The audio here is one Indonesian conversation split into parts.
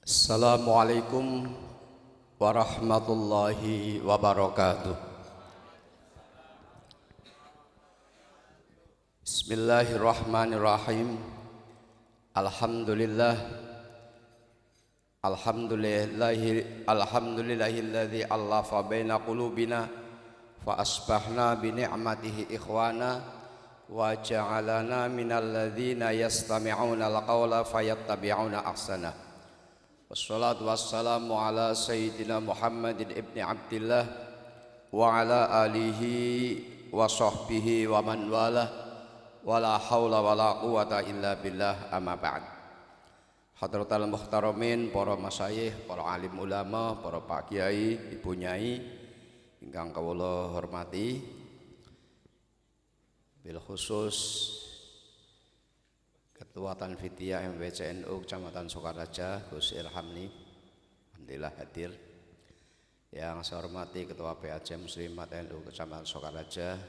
Assalamualaikum warahmatullahi wabarakatuh. Bismillahirrahmanirrahim. Alhamdulillahilladzi allafa baina qulubina fa asbahna bi ni'matihi ikhwana wa ja'alana minal ladzina yastami'una al-qawla fayattabi'una ahsana. Wassalatu wassalamu ala sayyidina Muhammadin ibni Abdillah wa ala alihi wa sahbihi wa man wala wa la hawla wa la quwata illa billah, amma ba'd. Hadratal muhtaramin, para masyayikh, para alim ulama, para pak kiai, ibu nyai ingkang kawula hormati, bil khusus Ketua Tanfidiyah MWCNU Kecamatan Sukaraja, Gus Irhamni, alhamdulillah hadir. Yang saya hormati Ketua PAJ Muslimat NU Kecamatan Sukaraja,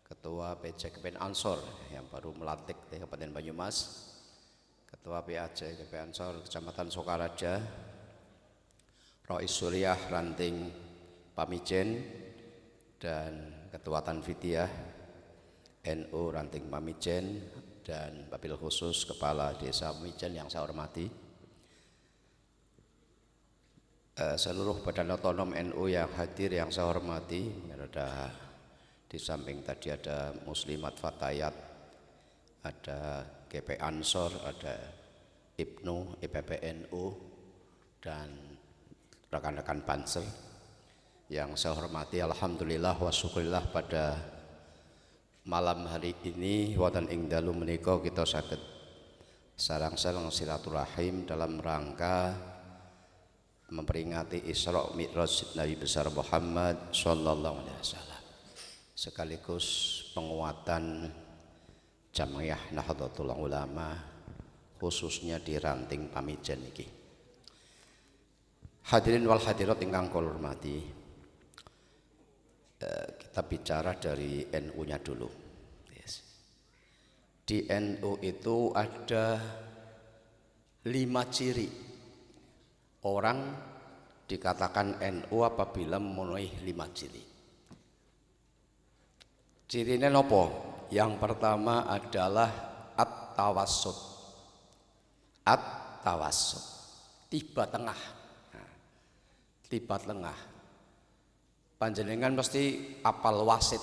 Ketua PJKP Ansor yang baru melantik di Kabupaten Banyumas, Ketua PAJ KP Ansor Kecamatan Sukaraja, Rois Suryah Ranting Pamijen, dan Ketua Tanfidiyah NU Ranting Pamijen, dan wabil khusus Kepala Desa Pamijen yang saya hormati, seluruh badan otonom NU yang hadir yang saya hormati. Ada di samping tadi ada Muslimat Fatayat, ada GP Ansor, ada IPNU, IPPNU, dan rekan-rekan Pansel yang saya hormati. Alhamdulillah wa syukurillah, pada malam hari ini wonten ing dalu menika kita saged sareng-sareng silaturahim dalam rangka memperingati Isra Mi'raj Nabi besar Muhammad sallallahu alaihi wasallam, sekaligus penguatan Jamiah Nahdlatul Ulama khususnya di Ranting Pamijen iki. Hadirin wal hadirat ingkang kula hormati, kita bicara dari NU-nya dulu. Di NU itu ada 5 ciri orang dikatakan NU apabila memenuhi 5 ciri. Cirinya nopo? Yang pertama adalah at-tawassut. At-tawassut, tiba tengah. Tiba tengah. Panjenengan mesti apal wasit,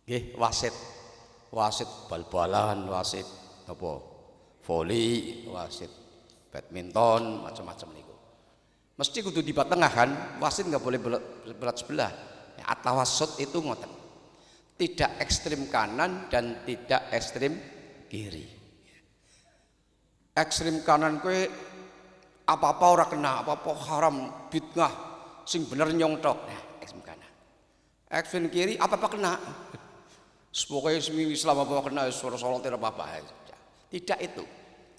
nggih, wasit bal-balan, wasit apa voli, wasit badminton, macam-macam niku. Mesti kudu di tengah kan, wasit nggak boleh berat sebelah. At-tawassut itu ngoten, tidak ekstrim kanan dan tidak ekstrim kiri. Ekstrim kanan kue apa-apa ora kena, apa-apa haram, bid'ah, sing bener nyongtok, nah ekstrem kanan. Ekstrem kiri apa-apa kena, pokoknya seminggu Islam apa-apa kena, suara-suara tidak apa-apa. Tidak itu.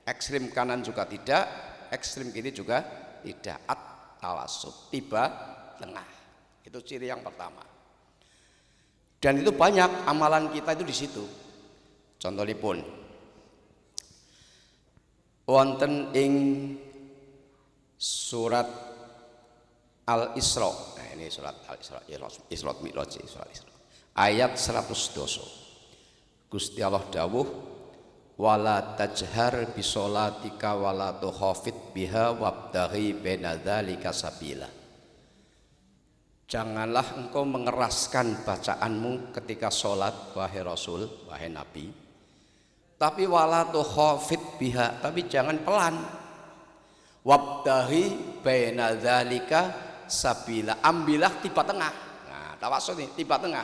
Ekstrem kanan juga tidak, ekstrem kiri juga tidak. At-tawassut, tiba tengah. Itu ciri yang pertama. Dan itu banyak amalan kita itu di situ. Contohipun wonten ing surat Al-Isra, nah ini surat Al-Isra, Isra Mi'raj, ayat 100. Gusti Allah dawuh, wala tajhar bisolatika wala tukhafit biha wabtaghi baina dzalika sabila. Janganlah engkau mengeraskan bacaanmu ketika sholat, wahai Rasul, wahai Nabi, tapi wala tukhafit biha, tapi jangan pelan. Wabtaghi baina dzalika sabila, ambillah tiba tengah. Nah, tawasul nih tiba tengah.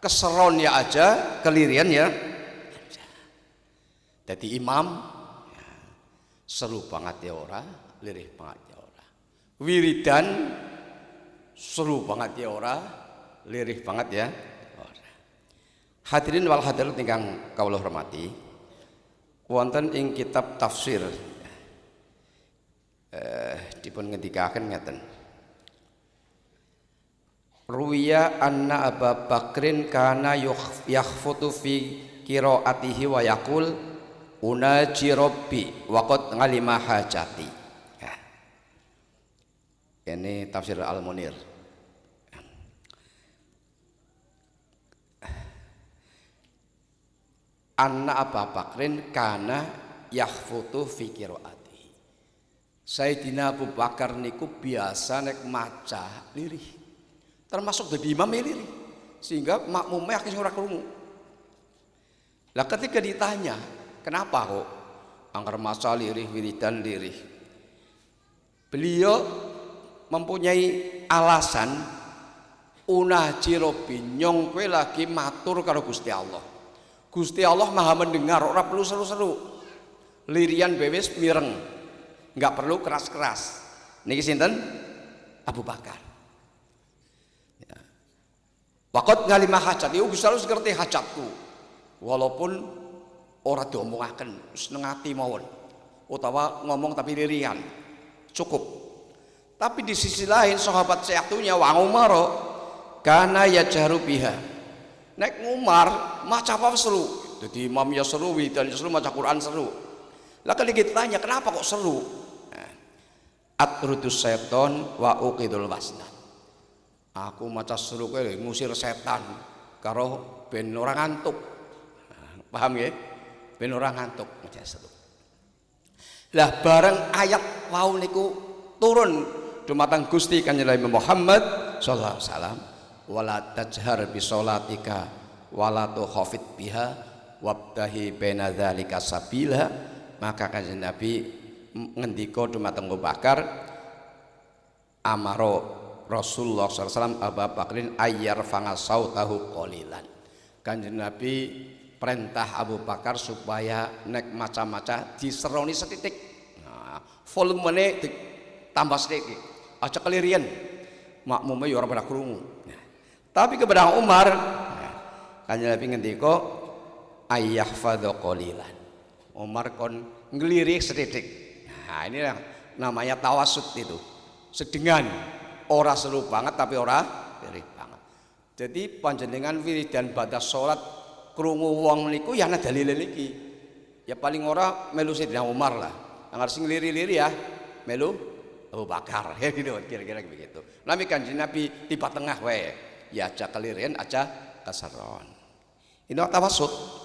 Keseron ya aja, kelirian ya. Jadi imam ya, seru banget ya ora, lirih banget ya ora. Wiridan seru banget ya ora, lirih banget ya ora. Hadirin wal hadirat ingkang kawula hormati, wonten ing kitab tafsir dipun ngendikaken ngeten. Ruwiya anna Abu Bakrin kana yakhfutu fi qiraatihi wa yaqul unaji rabbi wa qad ngalima hajati. Ini tafsir Al-Munir. Anna Abu Bakrin kana yakhfutu fi qiraati. Sayyidina Abu Bakar niku biasa nek maca lirih. Termasuk dadi imam lirih. Sehingga makmumnya akhirnya ora krungu. Lah ketika ditanya, kenapa kok angker maca lirih wiridan lirih? Beliau mempunyai alasan unaji Robbi nyong kowe lagi matur karo Gusti Allah. Gusti Allah Maha mendengar, ora perlu seru-seru. Lirian bewes mireng. Enggak perlu keras-keras. Niki sinten? Abu Bakar. Ya. Waqat ngalimah hajat, iku Gusti Allah ngerti hajatku. Walaupun ora diomongaken, seneng ati mawon. Utawa ngomong tapi lirian. Cukup. Tapi di sisi lain sahabat satunya wa Umar kana yajharu biha. Nek Umar maca apa seru. Jadi imam ya seru, dan seru maca Quran seru. Lah kalau kita tanya kenapa kok seru? Atrudus seton wa uqidul wasna. Aku maca seru kowe ngusir setan karo ben ora ngantuk. Paham ya? Ben ora ngantuk maca seru. Lah bareng ayat wau niku turun dumateng Gusti Kanjeng Nabi Muhammad sallallahu alaihi wasallam, wala tajhar bi sholatika wala tukhafit biha wabtahi baina dzalika sabila. Maka Kanjeng Nabi ngendika dumateng Abu Bakar, amaro Rasulullah sallallahu alaihi wasallam Abu Bakrin ayyar fanga sautahu qalilan. Kanjeng Nabi perintah Abu Bakar supaya nek maca-maca diseroni setitik. Nah, volumene ditambah sedikit. Aja kelirian. Makmume ya ora pada krungu. Nah, tapi kepada Umar, Kanjeng Nabi ngendika ayyahfadhu qalilan. Umar kon nglirih setitik. Nah, ini yang namanya tawasud itu. Sedengan, ora seru banget tapi ora lirih banget. Jadi panjenengan wiridan badha salat krungu wong niku ya ana dalile niki. Ya paling ora melu Sayyidina Umar lah. Anggar sing liri-liri ya melu Abu Bakar. Ya gitu kira-kira begitu. Nami Kanjeng Nabi tiba tengah wae. Ya aja kelirian aja keseron. Ini tawasud.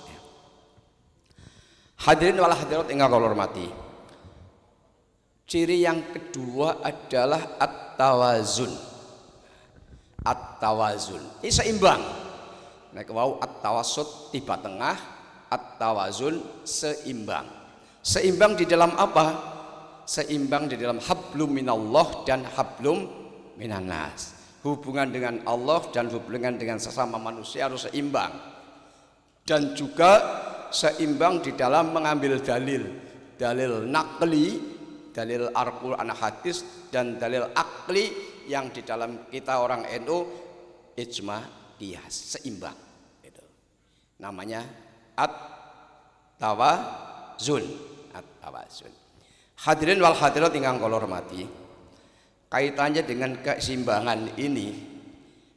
Hadirin wal hadirat ingkang kula hormati. Ciri yang kedua adalah at-tawazun. At-tawazun. Ini seimbang. Nek wau at-tawassut tiba tengah, at-tawazun seimbang. Seimbang di dalam apa? Seimbang di dalam hablum minallah dan hablum minannas. Hubungan dengan Allah dan hubungan dengan sesama manusia harus seimbang. Dan juga seimbang di dalam mengambil dalil. Dalil naqli, dalil Al-Qur'an hadis, dan dalil akli yang di dalam kita orang NU ijma qiyas, seimbang itu. Namanya at-tawazun. At-tawazun. Hadirin wal hadirat ingkang kula hormati, kaitannya dengan keseimbangan ini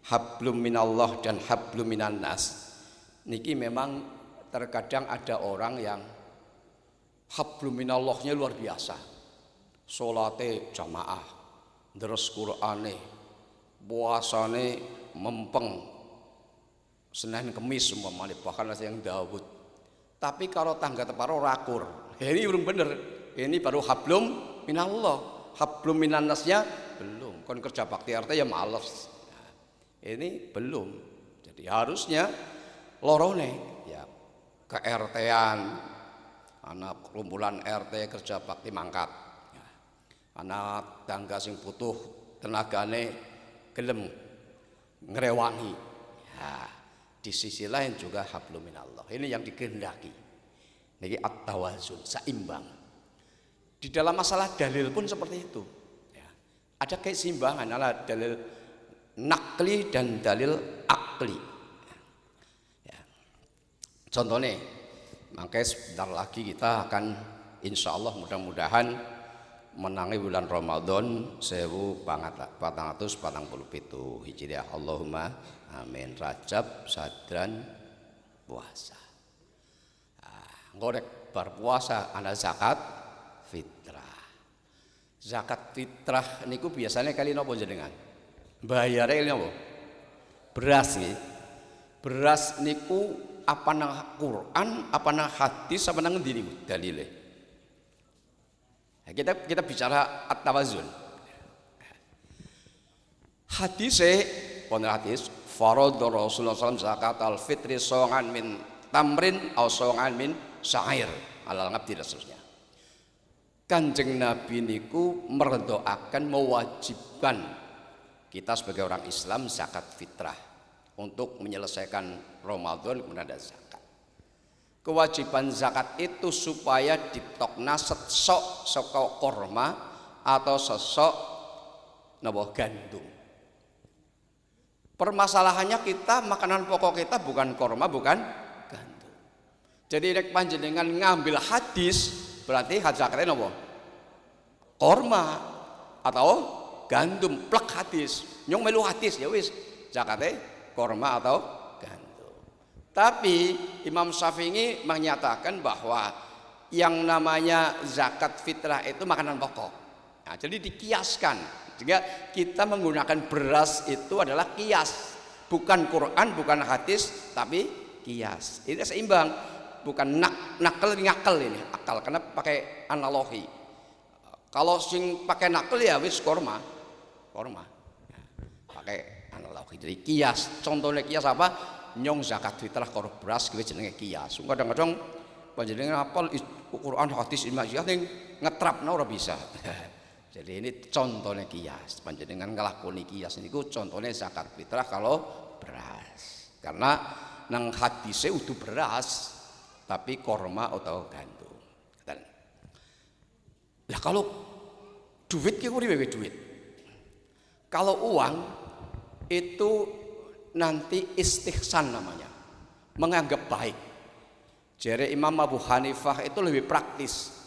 hablum minallah dan hablum minannas niki memang terkadang ada orang yang hablum minallahnya luar biasa, salate jamaah, deres Qur'ane, puasane mempeng, Senin Kemis umpamane, bahkan ada yang Daud. Tapi kalau tangga teparo rakur, ini belum bener. Ini baru hablum minallah. Hablum minannasnya belum. Kon kerja bakti RT ya males. Nah, ini belum. Jadi harusnya lorone ya ke RT-an, anak kumpulan RT kerja bakti mangkat. Ya. Anak tangga sing butuh tenagane gelem ngerewangi. Ya. Di sisi lain juga hablum minallah. Ini yang dikehendaki. Niki at-tawazun, seimbang. Di dalam masalah dalil pun seperti itu. Ya. Ada keseimbangan antara dalil nakli dan dalil akli. Ya. Contohnya, makanya sebentar lagi kita akan insya Allah mudah-mudahan menangi bulan Ramadan 1447 Hijriah. Allahumma amin. Rajab, Sadran, puasa. Nah, ngorek berpuasa ana zakat fitrah. Zakat fitrah niku biasanya kali nopo jenengan? Bayare kali nopo? Beras nggih. Beras niku apa nang Quran, apa nang hadis, apa nang endi niku dalile? Nah, kita bicara at-tawazun. Hadise wonten hadis faradha Rasulullah SAW zakat al-fitri songan min tamrin aw songan min syair alal ngabdi dan seterusnya. Kanjeng Nabi niku merdoakan mewajibkan kita sebagai orang Islam zakat fitrah untuk menyelesaikan Ramadan kemudian ada zakat. Kewajiban zakat itu supaya ditokna sesok saka korma atau sesok napa gandum. Permasalahannya kita makanan pokok kita bukan korma bukan gandum. Jadi nek panjenengan ngambil hadis berarti zakatnya napa? Korma atau gandum plek hadis. Nyong melu hadis ya wis zakatnya korma atau gandum. Tapi Imam Syafi'i menyatakan bahwa yang namanya zakat fitrah itu makanan pokok. Nah, jadi dikiaskan. Jika kita menggunakan beras itu adalah kias, bukan Quran, bukan hadis, tapi kias. Ini seimbang, bukan nakal ini akal, karena pakai analogi. Kalau sing pakai nakal ya wis korma, pakai analogi. Jadi kias, contohnya kias apa? Nyong zakat fitrah karo beras kuwi jenenge kias. Kadang-kadang panjenengan apal Quran hadis ijma ning ngetrapno ora bisa. Jadi ini contohnya kias. Panjenengan nglakoni kias niku contohnya zakat fitrah kalau beras. Karena nang hadise udah beras tapi korma atau gandum. Lah kalau duit ki kuwi duit. Kalau uang itu nanti istihsan namanya. Menganggap baik. Jere Imam Abu Hanifah itu lebih praktis.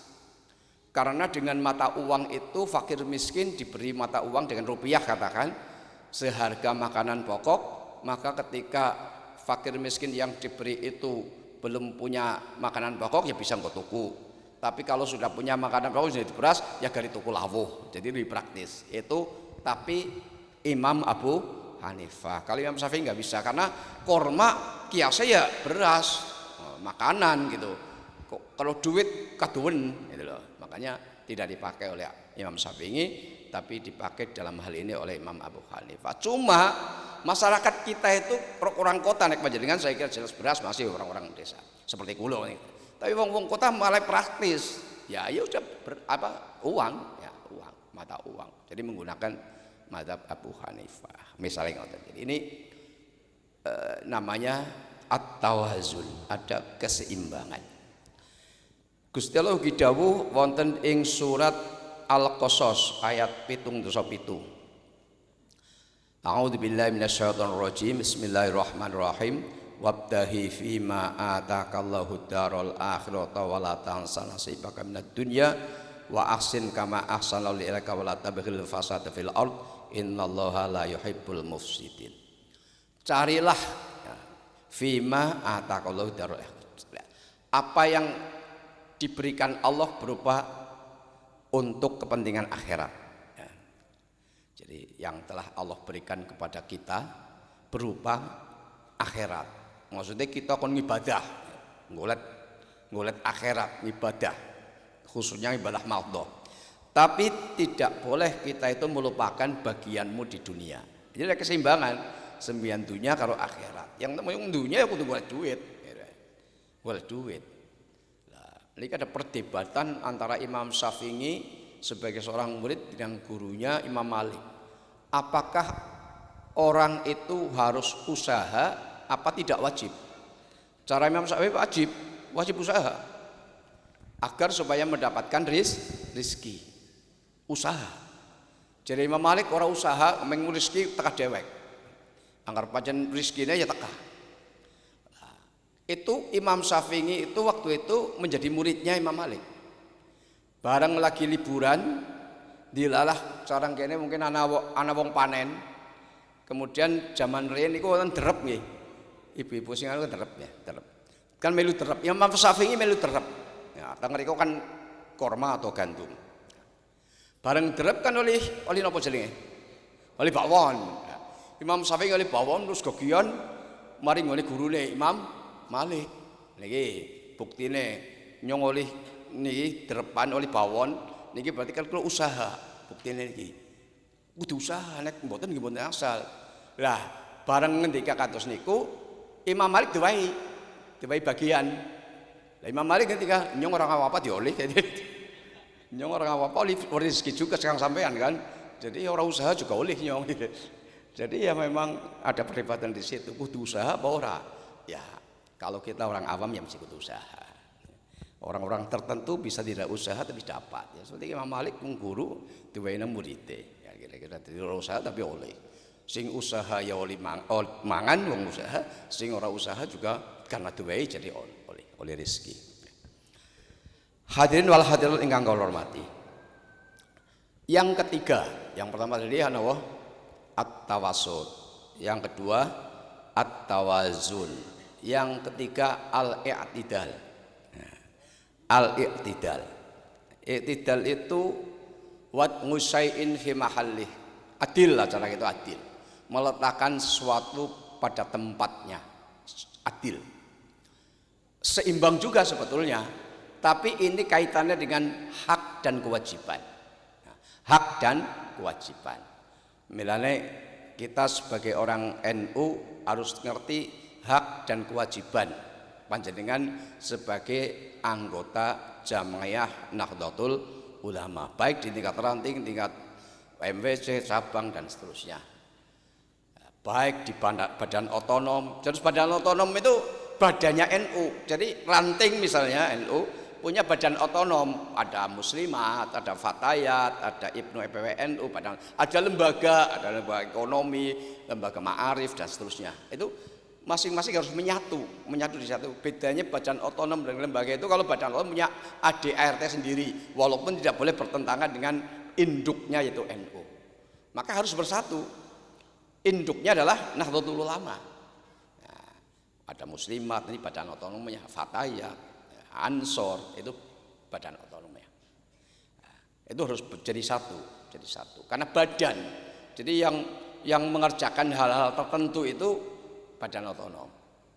Karena dengan mata uang itu fakir miskin diberi mata uang dengan rupiah katakan seharga makanan pokok, maka ketika fakir miskin yang diberi itu belum punya makanan pokok ya bisa nggo tuku. Tapi kalau sudah punya makanan pokok jadi beras ya dari tuku lawuh. Jadi lebih praktis. Itu tapi Imam Abu Hanifah. Kalau Imam Syafi'i nggak bisa karena korma kiasnya ya beras, makanan gitu. Kalau duit kaduwen gitu loh. Makanya tidak dipakai oleh Imam Syafi'i tapi dipakai dalam hal ini oleh Imam Abu Hanifah. Cuma masyarakat kita itu orang kota nek panjenengan saya kira jelas beras masih orang-orang desa seperti kulo nih. Tapi wong kota malah praktis. Ya udah uang, ya uang, mata uang. Jadi menggunakan mazhab Abu Hanifah. Misalnya ngoten. Jadi ini namanya at-tawazun, ada keseimbangan. Gusti Allah dawuh wonten ing surat Al-Qasas ayat 7. A'udzu billahi minasyaitonir rajim. Bismillahirrahmanirrahim. Wabtahi fima atakallahu darul akhirata wa la tansa nasibaka minad dunya wa ahsin kama ahsana ilaika wa la tabghil fasada fil ard innallaha la yuhibbul mufsidin. Carilah fima atakallahu darul akhirata. Apa yang diberikan Allah berupa untuk kepentingan akhirat. Ya. Jadi yang telah Allah berikan kepada kita berupa akhirat. Maksudnya kita akan ibadah, ngulet akhirat, ibadah, khususnya ibadah mardhah. Tapi tidak boleh kita itu melupakan bagianmu di dunia. Jadi ada keseimbangan sembilan dunia karo akhirat. Yang dunia ya kudu golek duit, golek duit. Ini ada perdebatan antara Imam Syafi'i sebagai seorang murid dengan gurunya Imam Malik. Apakah orang itu harus usaha apa tidak wajib? Cara Imam Syafi'i wajib usaha agar supaya mendapatkan rizki. Usaha. Jadi Imam Malik orang usaha mengurisi teka dewek. Anggar pancen rizkinya ya teka. Itu Imam Syafi'i itu waktu itu menjadi muridnya Imam Malik. Bareng lagi liburan dilalah sarang kene mungkin ana wong panen. Kemudian zaman riyen niku wonten derep nggih. Ibu-ibu sing anu derep ya, derep. Kan melu derep. Imam Syafi'i melu derep. Ya, teng mriku kan korma atau gandum. Bareng derep kan oleh napa jenenge? Oleh bawon. Imam Syafi'i oleh bawon terus gogian mari ngene gurune Imam Malik. Niki buktine nyong oleh niki derepan oleh bawon niki berarti kan kalau usaha. Buktine niki. Kudu usaha nek mboten nggih mboten asal. Lah bareng ngendika kados niku Imam Malik diwai bagian. Lah Imam Malik ketika nyong orang apa dioleh nyong orang apa oleh rezeki juga sekarang sampean kan. Jadi orang usaha juga oleh nyong. Jadi ya memang ada perdebatan di situ. Kudu usaha apa ora? Ya kalau kita orang awam ya mesti kudu usaha. Orang-orang tertentu bisa tidak usaha tapi dapat. Ya seperti Imam Malik guru diwaina murite. Ya kira-kira tidak usaha tapi oleh. Sing usaha ya oleh mangan wong usaha, sing ora usaha juga karena diwai jadi oleh rezeki. Hadirin wal hadirat ingkang kula hormati. Yang ketiga, yang pertama tadi anawa at-tawassut. Yang kedua at-tawazun. Yang ketiga al-i'tidal. Al-i'tidal. I'tidal itu wat ngusai'in fi mahallih. Adil lah cara itu adil. Meletakkan sesuatu pada tempatnya. Adil. Seimbang juga sebetulnya. Tapi ini kaitannya dengan hak dan kewajiban. Hak dan kewajiban. Misalnya kita sebagai orang NU harus ngerti hak dan kewajiban panjenengan sebagai anggota Jamaah Nahdlatul Ulama, baik di tingkat ranting, tingkat MWC, cabang dan seterusnya. Baik di badan otonom. Terus badan otonom itu badannya NU. Jadi ranting misalnya NU punya badan otonom, ada Muslimat, ada Fatayat, ada Ibnu EPWNU, ada lembaga ekonomi, lembaga ma'arif dan seterusnya. Itu masing-masing harus menyatu di satu. Bedanya badan otonom dan lembaga itu kalau badan otonom punya ADART sendiri, walaupun tidak boleh bertentangan dengan induknya yaitu NU. Maka harus bersatu. Induknya adalah Nahdlatul Ulama. Nah, ada Muslimat, ini badan otonomnya, Fatayat, Ansor itu badan otonomnya. Nah, itu harus jadi satu. Karena badan. Jadi yang mengerjakan hal-hal tertentu itu badan otonom.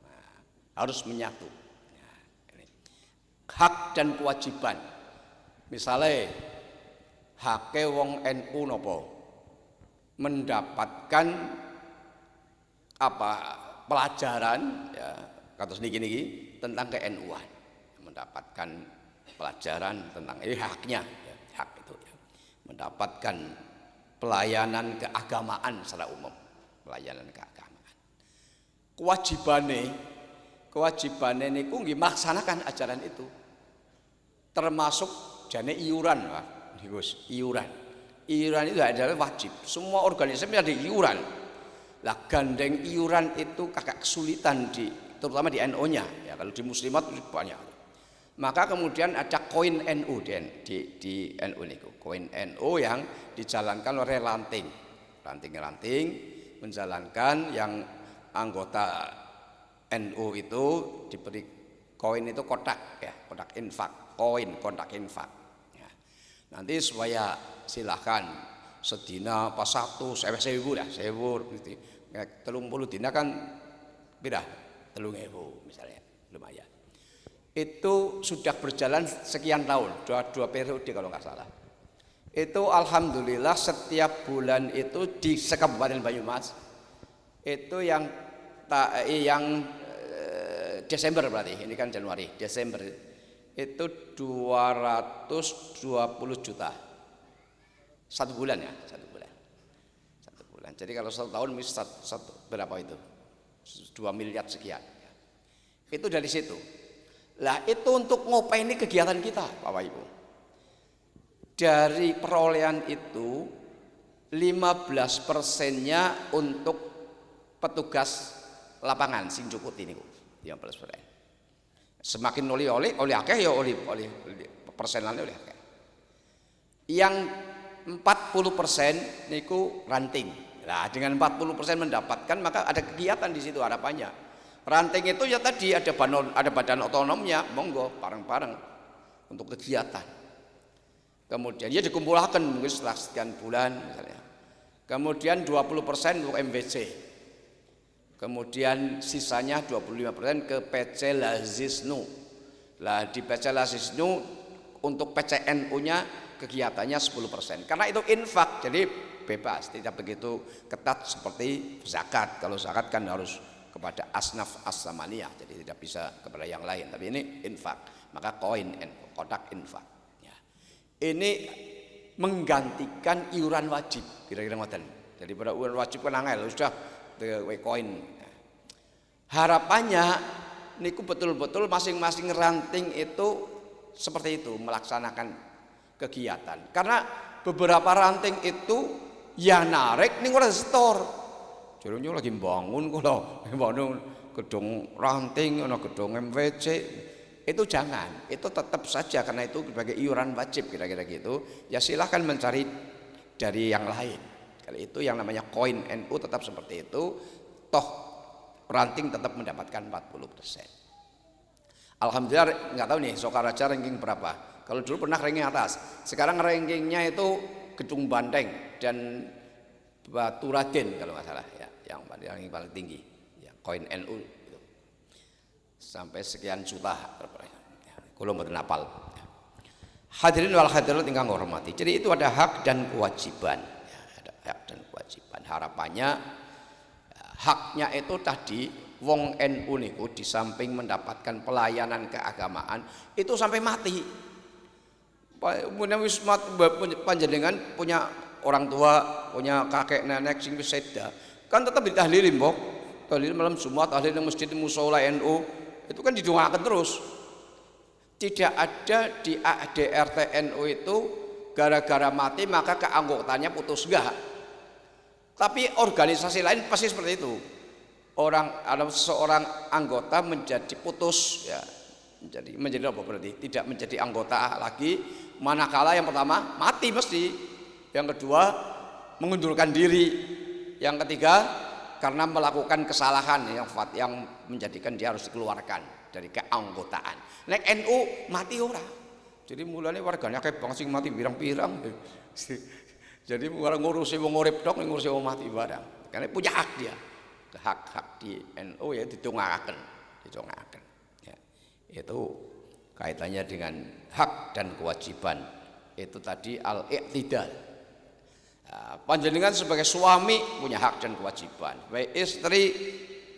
Nah, harus menyatu. Nah, ini. Hak dan kewajiban. Misalnya hake wong NU nopo mendapatkan pelajaran ya kados niki tentang ke-NU-an. Mendapatkan pelajaran tentang ini haknya ya, hak itu ya. Mendapatkan pelayanan keagamaan secara umum, pelayanan keagamaan. Kewajibannya niku nggih melaksanakan ajaran itu. Termasuk jane iuran, Pak. Iuran. Iuran itu adalah wajib. Semua organisasi ada iuran. Lah gandeng iuran itu kakak kesulitan terutama di NU-nya. Ya kalau di Muslimat itu banyak. Maka kemudian ada koin NU di NU niku. Koin NU yang dijalankan oleh ranting menjalankan yang anggota NU itu diberi koin itu kotak ya, kotak infak, kotak infak. Ya. Nanti supaya silahkan sedina pas 1.000 lah, 1.000 gitu. 30 dina kan pira? 3.000 misalnya, lumayan. Itu sudah berjalan sekian tahun, dua periode kalau nggak salah. Itu alhamdulillah setiap bulan itu di Kabupaten Banyumas itu yang Desember berarti, ini kan Januari, Desember itu 220 juta satu bulan ya, satu bulan. Jadi kalau 1 tahun berapa itu? 2 miliar sekian. Itu dari situ. Lah itu untuk ngopeni kegiatan kita Bapak Ibu. Dari perolehan itu 15%-nya untuk petugas lapangan sing cukup ini 15%. Semakin oleh akeh ya oleh persenannya oleh akeh. Yang 40% niku ranting. Nah, dengan 40% mendapatkan maka ada kegiatan di situ harapannya. Ranting itu ya tadi ada badan otonomnya, monggo bareng-bareng untuk kegiatan. Kemudian ya dikumpulkan mungkin setelah sekian bulan misalnya. Kemudian 20% untuk MVC. Kemudian sisanya 25% ke PC Lazisnu. Lah di PC Lazisnu untuk PCNU-nya kegiatannya 10%. Karena itu infak, jadi bebas, tidak begitu ketat seperti zakat. Kalau zakat kan harus kepada asnaf as-samaniyah, jadi tidak bisa kepada yang lain. Tapi ini infak, maka koin kotak infak. Ya. Ini menggantikan iuran wajib, kira-kira ngoten. Jadi pada iuran wajib kan angel sudah koin. Harapannya niku betul-betul masing-masing ranting itu seperti itu melaksanakan kegiatan. Karena beberapa ranting itu ya narik ning ora setor. Jero lagi bangun kula, bangun gedung ranting ana gedung MVC. Itu jangan, itu tetap saja karena itu sebagai iuran wajib kira-kira gitu. Ya silahkan mencari dari yang lain. Kalau itu yang namanya koin NU tetap seperti itu, toh ranting tetap mendapatkan 40%. Alhamdulillah nggak tahu nih Sokaraja ranking berapa. Kalau dulu pernah ranking atas, sekarang rankingnya itu Gedung Banteng dan Batu Raden kalau nggak salah ya, yang paling tinggi, ya, koin NU itu. Sampai sekian juta, kalau mboten hafal. Hadirin wal hadirat ingkang hormati. Jadi itu ada hak dan kewajiban. Ya, ada hak dan kewajiban. Harapannya haknya itu tadi wong NU niku di samping mendapatkan pelayanan keagamaan itu sampai mati. Panjenengan punya orang tua, punya kakek nenek sing wis seda, kan tetap ditahlilin, mbok. Tahlil malam Jumat, tahlil di masjid mushola NU, itu kan didoakan terus. Tidak ada di ADRT NU itu gara-gara mati maka keanggotaannya putus, enggak. Tapi organisasi lain pasti seperti itu. Seorang anggota menjadi putus, ya, menjadi apa berarti? Tidak menjadi anggota lagi. Manakala yang pertama mati mesti, yang kedua mengundurkan diri, yang ketiga karena melakukan kesalahan yang menjadikan dia harus dikeluarkan dari keanggotaan. Nek NU mati ora. Jadi mulanya warganya kayak bang sing mati pirang-pirang. Jadi orang ngurusi wong urip tok, ngurusi wong mati barang. Karena punya hak dia. Hak-hak di NU ya ditunggaken. Ya. Itu kaitannya dengan hak dan kewajiban. Itu tadi al-i'tidal. Panjenengan sebagai suami punya hak dan kewajiban, sebagai istri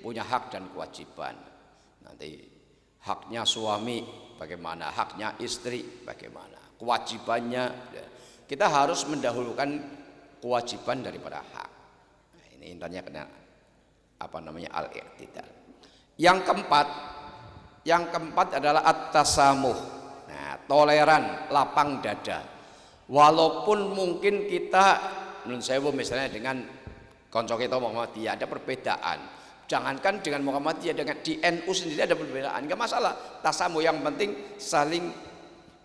punya hak dan kewajiban. Nanti haknya suami bagaimana, haknya istri bagaimana, kewajibannya. Kita harus mendahulukan kewajiban daripada hak. Nah, ini intinya kena al-i'tidal. Yang keempat adalah at-tasamuh. Nah, toleran, lapang dada. Walaupun mungkin kita menurut saya misalnya dengan konco kita Muhammadiyah ada perbedaan. Jangankan dengan Muhammadiyah, dengan di NU sendiri ada perbedaan, enggak masalah. Tasamuh, yang penting saling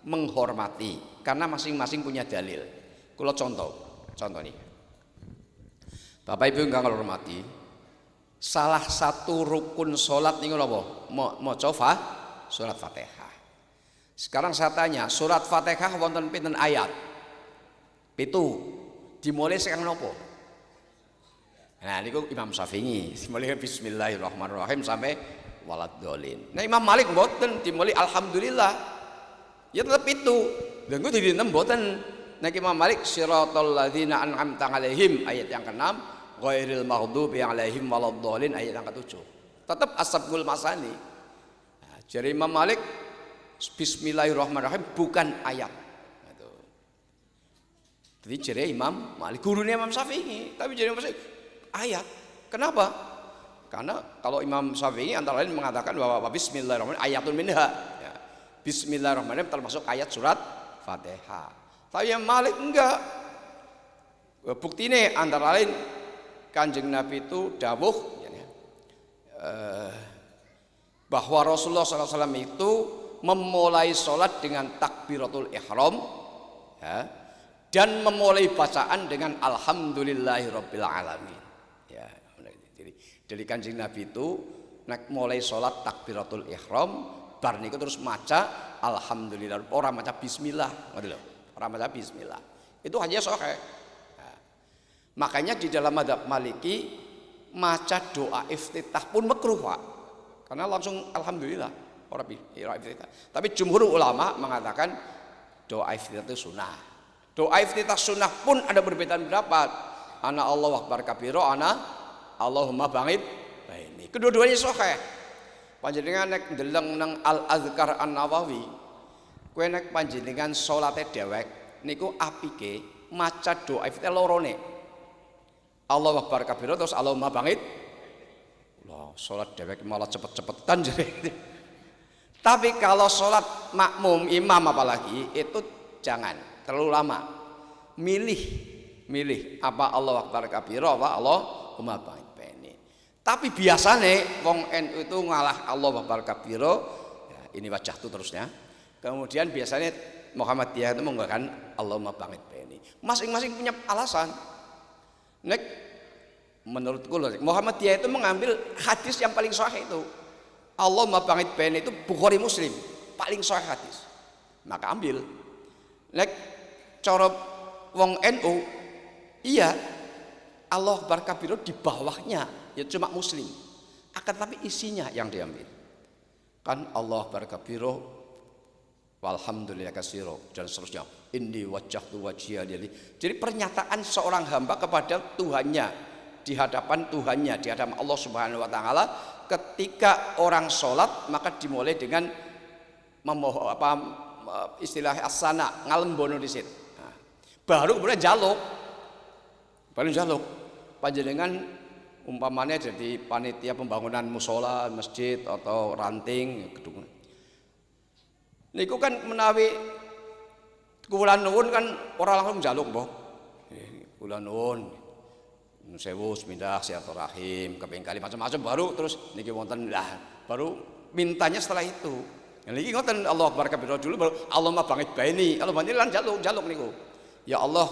menghormati karena masing-masing punya dalil. Kalau contoh nih. Bapak Ibu yang hormati, salah satu rukun sholat niku napa? Maca surat Fatihah. Sekarang saya tanya, surat Fatihah wonten pinten ayat? 7. Dimulai sekarang nopo? Nah, niku Imam Syafi'i dimulai bismillahirrahmanirrahim sampai waladhdallin. Nah, Imam Malik mboten dimulai alhamdulillah. Ya tetap itu. Lha niku dinem mboten. Nek Imam Malik siratal ladzina an'amta 'alaihim ayat yang ke-6, ghairil maghdubi 'alaihim waladhdallin ayat yang ke-7. Tetap ashabul masani. Nah, jadi Imam Malik bismillahirrahmanirrahim bukan ayat. Jadi jadi Imam Malik gurunya Imam Syafi'i, tapi jadi Imam Syafi'i ayat. Kenapa? Karena kalau Imam Syafi'i antara lain mengatakan bahwa bismillahirrahmanirrahim ayatun minha. Ya. Bismillahirrahmanirrahim termasuk ayat surat Fatihah. Tapi Imam Malik enggak. Bukti ini antara lain Kanjeng Nabi itu dawuh bahwa Rasulullah SAW itu memulai sholat dengan takbiratul ihram, ya, dan memulai bacaan dengan alhamdulillahirabbil alamin. Ya, jadi Kanjeng Nabi itu mulai sholat takbiratul ihram, bar niku terus maca alhamdulillah, orang maca bismillah, ngoten lho. Ramadan bismillah. Itu hanya sahih. Nah, makanya di dalam mazhab Maliki maca doa iftitah pun makruh, Pak. Karena langsung alhamdulillah orang iftitah. Tapi jumhur ulama mengatakan doa iftitah itu sunnah. Doa iftitah sunnah pun ada perbedaan pendapat. Ana Allahu akbar kabira, ana Allahumma bangit. Nah ini kedua-duanya sahih. Panjenengan nek ndeleng nang Al-Azkar An-Nawawi, kowe nek panjenengan salate dhewek niku apike maca doa iftitah lorone. Allahu akbar kabira terus Allahumma bangit. Loh, salat dhewek malah cepet-cepetan jadi. Tapi kalau salat makmum imam apalagi itu jangan terlalu lama. Milih apa Allahu akbar kabira apa Allahumma bangit. Tapi biasanya wong NU itu ngalah Allahu akbar kabira, ya, ini wajah itu terusnya. Kemudian biasanya Muhammadiyah itu menggunakan Allahumma bangit beni. Masing-masing punya alasan. Nek menurutku Muhammadiyah itu mengambil hadis yang paling sahih itu. Allahumma bangit beni itu Bukhari Muslim, paling sahih hadis. Maka ambil. Nek cara wong NU, iya Allahu akbar kabira di bawahnya ya cuma Muslim, akan tapi isinya yang diambil kan Allahu akbar kabira walhamdulillah katsira dan seterusnya. Inni wajjahtu wajhiya lillahi. Jadi pernyataan seorang hamba kepada Tuhannya, di hadapan Tuhannya, di hadapan Allah Subhanahu wa taala. Ketika orang sholat maka dimulai dengan memohon apa istilah as-sana, ngalembono disit. Nah, baru kemudian jaluk. Panjenengan umpamanya jadi panitia pembangunan musola, masjid atau ranting gedung. Niku kan menawi kula nuwun kan ora langsung njaluk mbah. Kula nuwun sewu semindah silaturahim keping kali macam-macam baru terus niki wonten lah baru mintanya setelah itu. Niki ngoten Allahu akbar kabira dulu baru Allahumma bangit baini. Kalau bani lan jaluk niku. Ya Allah,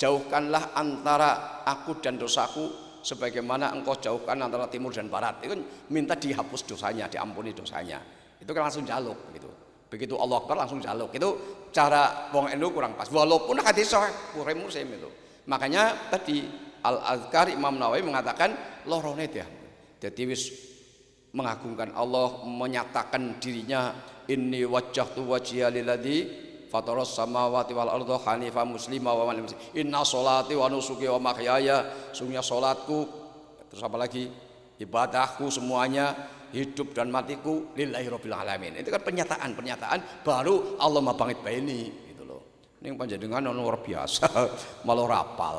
jauhkanlah antara aku dan dosaku sebagaimana engkau jauhkan antara timur dan barat. Itu minta dihapus dosanya, diampuni dosanya. Itu kan langsung jaluk gitu. Begitu Allah akbar langsung jaluk. Itu cara wong NU kurang pas. Walaupun hadis sahih Bukhari Muslim itu. Makanya tadi Al-Azkar Imam Nawawi mengatakan lorone dia. Jadi wis mengagungkan Allah, menyatakan dirinya inni wajjahtu wajhiya lilladzi fataras samawati wal arda hanifan muslima wa man muslim. Inna sholati wa nusuki wa mahyaya, sungguhnya salatku terus apa lagi ibadahku semuanya hidup dan matiku lillahi rabbil alamin. Itu kan pernyataan baru Allah mabangit baini gitu loh. Ini panjenengan luar biasa malah rapal.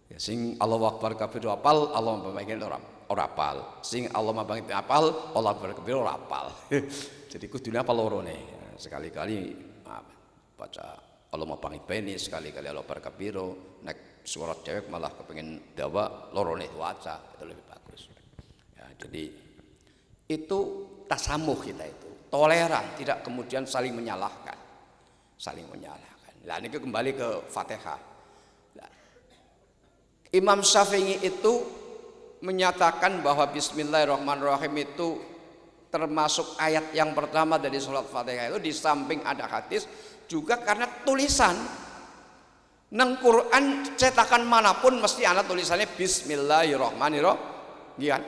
Ya, sing Allahu akbar kabir apal, Allah mabangit ora apal. Sing Allah mabangit apal, Allah akbar kabir ora apal. Jadi kudune apa lorone. Sekali-kali baca Allah mabangit baini, sekali-kali Allah akbar kabir. Nek surat cewek malah kepengin dawa lorone waca, itu lebih bagus. Ya, jadi itu tasamuh kita itu toleran, tidak kemudian saling menyalahkan. Nah ini kembali ke Fatihah. Nah, Imam Syafi'i itu menyatakan bahwa Bismillahirrahmanirrahim itu termasuk ayat yang pertama dari surat Fatihah. Itu di samping ada hadis juga karena tulisan nang Quran cetakan manapun mesti ada tulisannya Bismillahirrahmanirrahim. Kan?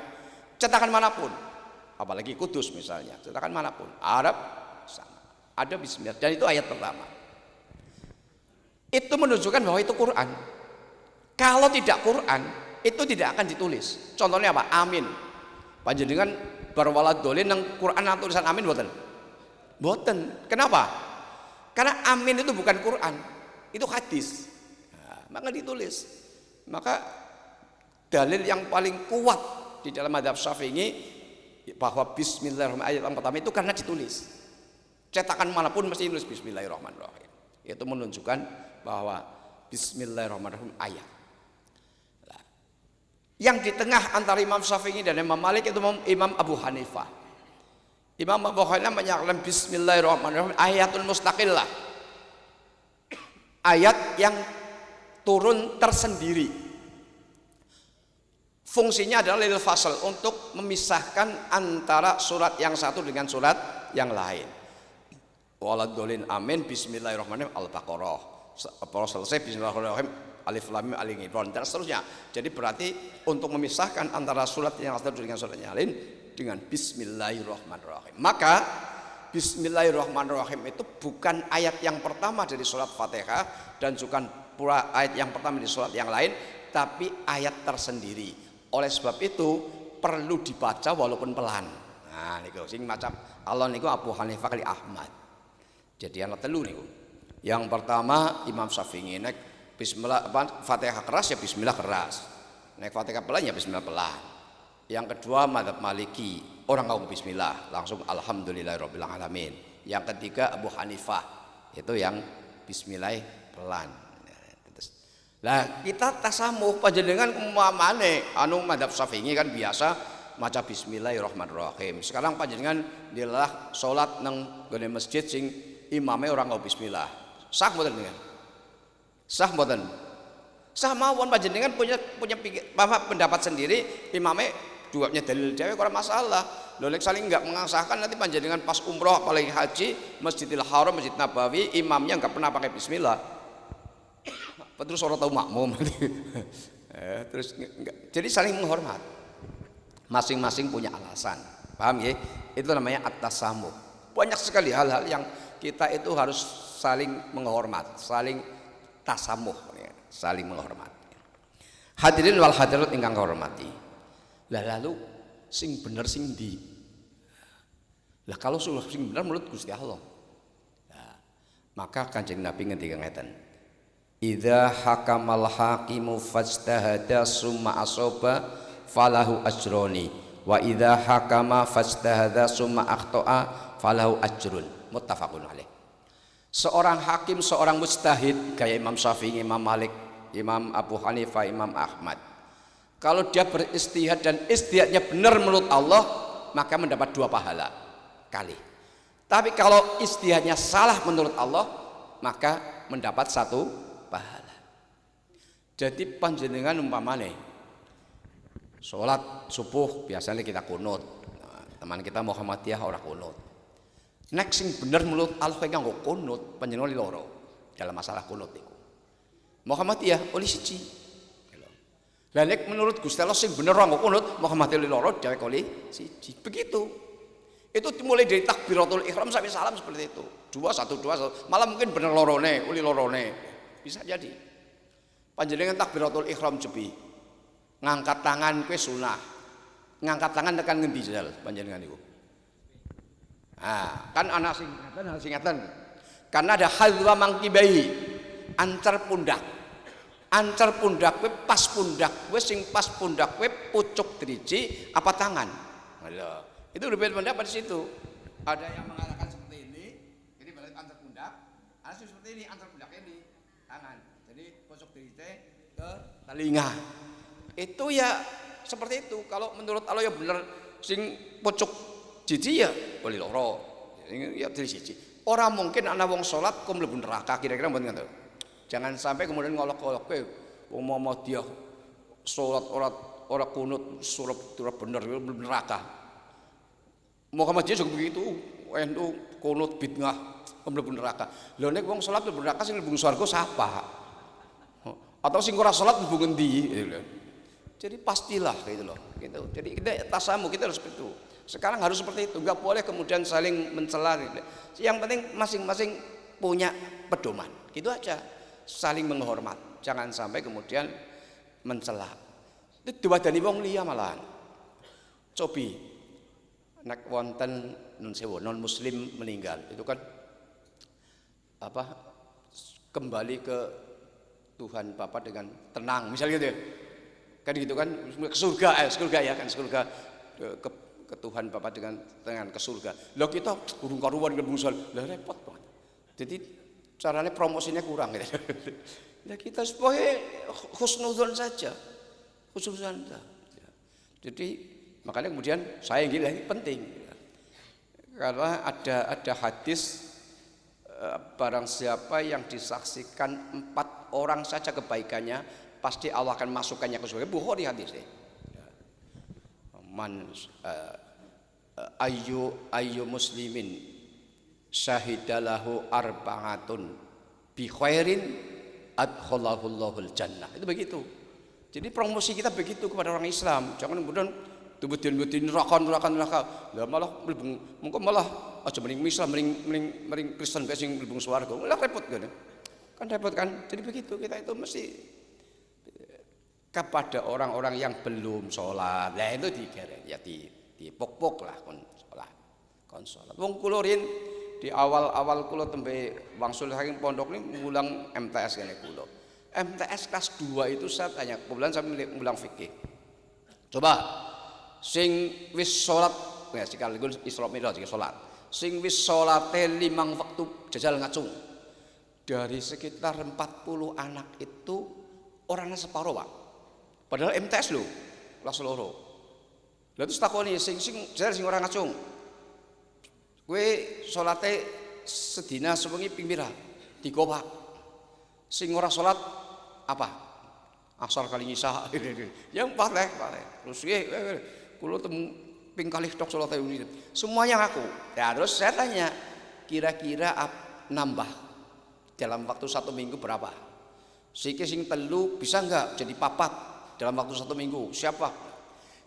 Cetakan manapun, apalagi Kudus misalnya, cetakan manapun, Arab sama, ada Bismillah dan itu ayat pertama. Itu menunjukkan bahwa itu Quran. Kalau tidak Quran, itu tidak akan ditulis. Contohnya apa? Amin. Panjenengan berwalad dolin nang Quran nang tulisan amin boten? Boten. Kenapa? Karena amin itu bukan Quran, itu hadis. Nah, maka ditulis. Maka dalil yang paling kuat di dalam mazhab Syafi'i bahwa Bismillahirrahmanirrahim ayat yang pertama itu karena ditulis. Cetakan manapun mesti tulis Bismillahirrahmanirrahim. Itu menunjukkan bahwa Bismillahirrahmanirrahim ayat. Nah, yang di tengah antara Imam Syafi'i dan Imam Malik itu Imam Abu Hanifah. Imam Abu Hanifah menyatakan Bismillahirrahmanirrahim ayatul mustaqillah. Ayat yang turun tersendiri. Fungsinya adalah lil fasl, untuk memisahkan antara surat yang satu dengan surat yang lain. Waladhdallin amin, bismillahirrahmanirrahim Al-Baqarah. Selesai bismillahirrahmanirrahim Alif Lam Mim Ali Imran dan seterusnya. Jadi berarti untuk memisahkan antara surat yang satu dengan surat yang lain dengan bismillahirrahmanirrahim. Maka bismillahirrahmanirrahim itu bukan ayat yang pertama dari surat Fatihah dan bukan pula ayat yang pertama di surat yang lain, tapi ayat tersendiri. Oleh sebab itu perlu dibaca walaupun pelan. Nah niku sing macam Allah niku Abu Hanifah kali Ahmad. Jadi anak telu niku. Yang pertama Imam Syafi'i nek bismillah Fatihah keras ya bismillah keras. Nek Fatihah pelan ya bismillah pelan. Yang kedua mazhab Maliki, orang ngomong bismillah langsung alhamdulillahirabbil alamin. Yang ketiga Abu Hanifah, itu yang bismillah pelan. Lah kita tasamuh panjenengan umpamane anu mazhab Syafi'i kan biasa maca bismillahirrahmanirrahim. Sekarang panjenengan dilah salat nang gone masjid sing imame orang ngomong bismillah. Sah mboten niku? Sah mboten? Sah mawon panjenengan punya pendapat sendiri, imame duanya dalil dhewe ora masalah. Lho nek saling enggak mengasahkan nanti panjenengan pas umroh apalagi haji Masjidil Haram, Masjid Nabawi, imamnya enggak pernah pakai bismillah. Terus orang tahu makmum. Terus enggak. Jadi saling menghormat. Masing-masing punya alasan. Paham ya? Itu namanya at-tasamuh. Banyak sekali hal-hal yang kita itu harus saling menghormat, saling tasamuh, saling menghormat. Hadirin wal hadirat ingkang hormati. Lah lalu sing bener sing ndi? Lah kalau sing bener menurut Gusti Allah. Nah, maka Kanjeng Nabi ngendika ngeten. Idza hakamal hakimu fajtahada summa asaba falahu ajroni wa idza hakama fajtahada summa akhta'a falahu ajrun. Muttafaqun alaih. Seorang hakim, seorang mujtahid kayak Imam Syafi'i, Imam Malik, Imam Abu Hanifah, Imam Ahmad. Kalau dia beristihad dan istihadnya benar menurut Allah, maka mendapat 2 pahala kali. Tapi kalau istihadnya salah menurut Allah, maka mendapat 1 pahala. Jadi panjenengan umpamane sholat subuh biasanya kita kunut. Nah, teman kita Muhammadiyah ora kunut. Nek sing bener menurut Allah kanggo kunut panjenengan loro dalam masalah kunut niku. Muhammadiyah oleh siji. Lah nek menurut Gusti Allah sing bener kanggo kunut Muhammadiyah loro dhewek oleh siji. Begitu. Itu dimulai dari takbiratul ihram sampai salam seperti itu. 2 1 2 1. Malah mungkin bener lorone, uli lorone. Bisa jadi. Panjenengan takbiratul ihram jebi. Ngangkat tangan kuwi sunah. Ngangkat tangan tekan ngendi jal panjenengan niku? Nah, kan anak singatan. Karena ada halwa mangkibai, ancar pundak. Ancar pundak kowe pas pundak kowe sing pas pundak kowe pucuk driji apa tangan. Lho, itu berbeda pendapat di situ. Ada yang mengatakan seperti ini berarti ancar pundak. Ada seperti ini ancar pundak ini tangan. Jadi pucuk driji ke telinga. Itu ya seperti itu. Kalau menurut Allah ya bener sing pucuk jiji ya boleh loro. Ya dari siji. Orang mungkin ana wong salat kok mlebu neraka kira-kira mboten ngoten. Jangan sampai kemudian ngolok-olok kowe wong mau dia salat ora kunut surat bener mlebu neraka. Muhammad juga begitu. NU kunut bid'ah mlebu neraka. Lho nek wong salat mlebu neraka sing mlebu swarga sapa? Atau sing ora salat mlebu ngendi? Jadi pastilah gitu loh. Gitu. Jadi kita tasamu kita harus begitu. Sekarang harus seperti itu, nggak boleh kemudian saling mencela. Yang penting masing-masing punya pedoman, gitu aja, saling menghormat, jangan sampai kemudian mencela. Itu diwadani wong liya malahan. Cobi, nek wonten non muslim meninggal, itu kan apa? Kembali ke Tuhan Bapa dengan tenang, misalnya gitu, kan gitu kan, ke surga ya kan surga ke Tuhan Bapa dengan ke surga. Lah kita urung karuan ngebungsul, lah repot banget. Jadi caranya promosinya kurang gitu. Nah kita supaya husnuzon saja, husnuzon saja. Jadi makanya kemudian saya gila ini penting, karena ada hadis barang siapa yang disaksikan 4 orang saja kebaikannya, pasti Allah akan masukkannya ke surga. Bukhari hadisnya. Man ayu muslimin syahidalahu arba'atun bi khairin adkhalahul jannah. Itu begitu. Jadi promosi kita begitu kepada orang Islam. Jangan kemudian tubutin neraka. Lah malah mengko malah aja mending Islam mending Kristen kae sing mlebu swarga. Lah repot kan repot kan. Jadi begitu kita itu mesti kepada orang-orang yang belum sholat. Lah itu digeret ya dipok-pok lah kon sholat. Kon sholat. Wong kula rin di awal-awal kula tembe wangsul saking pondok ini ngulang MTS kene kula. MTS kelas 2 itu saya tanya, kebetulan saya ngulang fikih. Coba sing wis sholat ya sekaligus Isra Mi'raj sholat. Sing wis sholate 5 waktu jajal ngacung. Dari sekitar 40 anak itu orangnya separuh, Pak. Padahal MTS lho, kelas loro. Lah terus takoni sing ora ngacung. Kowe salate sedina sewengi ping pira? 3 Pak. Sing ora salat apa? Asar kali nyisa. Yang pateh. Terus kula temu ping kalih tok salate ini. Semuanya ngaku. Ya terus saya tanya, kira-kira nambah dalam waktu 1 minggu berapa? Sing telu bisa enggak jadi papat dalam waktu 1 minggu? Siapa?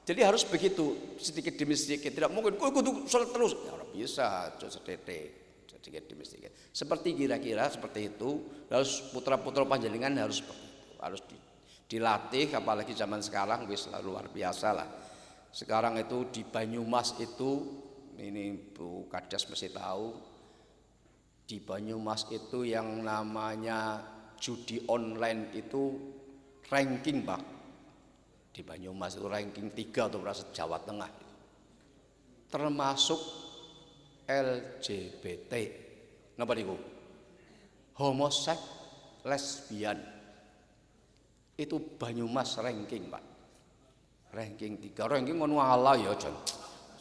Jadi harus begitu, sedikit demi sedikit. Tidak mungkin kudu sholat terus. Ya orang bisa, sedikit demi sedikit. Seperti kira-kira seperti itu. Harus putra-putra panjenengan harus seperti itu. Harus dilatih, apalagi zaman sekarang wis luar biasa lah. Sekarang itu di Banyumas itu, ini Bu Kades mesti tahu, di Banyumas itu yang namanya judi online itu ranking, Pak. Di Banyumas itu ranking 3 atau berapa Jawa Tengah, termasuk LGBT, napa niku? Homoseks, lesbian. Itu Banyumas ranking, Pak. Ranking 3, ranking ngono ala ya, Jan.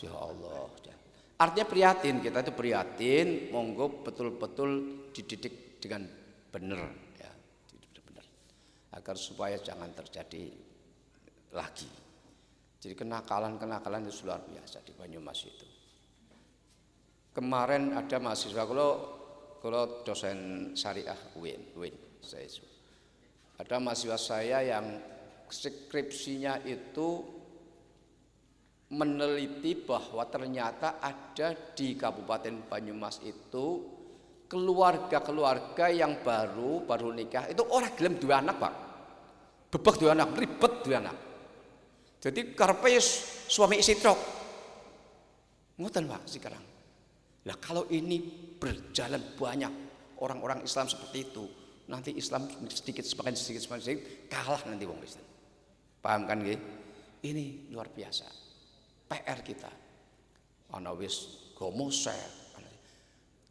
Ya Allah, Jan. Artinya prihatin, kita itu prihatin, monggo betul-betul dididik dengan benar ya, benar. Agar supaya jangan terjadi lagi. Jadi kenakalan itu luar biasa di Banyumas itu. Kemarin ada mahasiswa kalau dosen syariah UIN saya itu. Ada mahasiswa saya yang skripsinya itu meneliti bahwa ternyata ada di Kabupaten Banyumas itu keluarga yang baru nikah itu orang gelem 2 anak, Pak. Bebek 2 anak, ribet 2 anak. Jadi karepe suami istri trok. Ngoten Pak sekarang. Lah kalau ini berjalan banyak orang-orang Islam seperti itu, nanti Islam sedikit kalah nanti wong Islam. Paham kan nggih? Ini luar biasa. PR kita. Ana wis gomosek.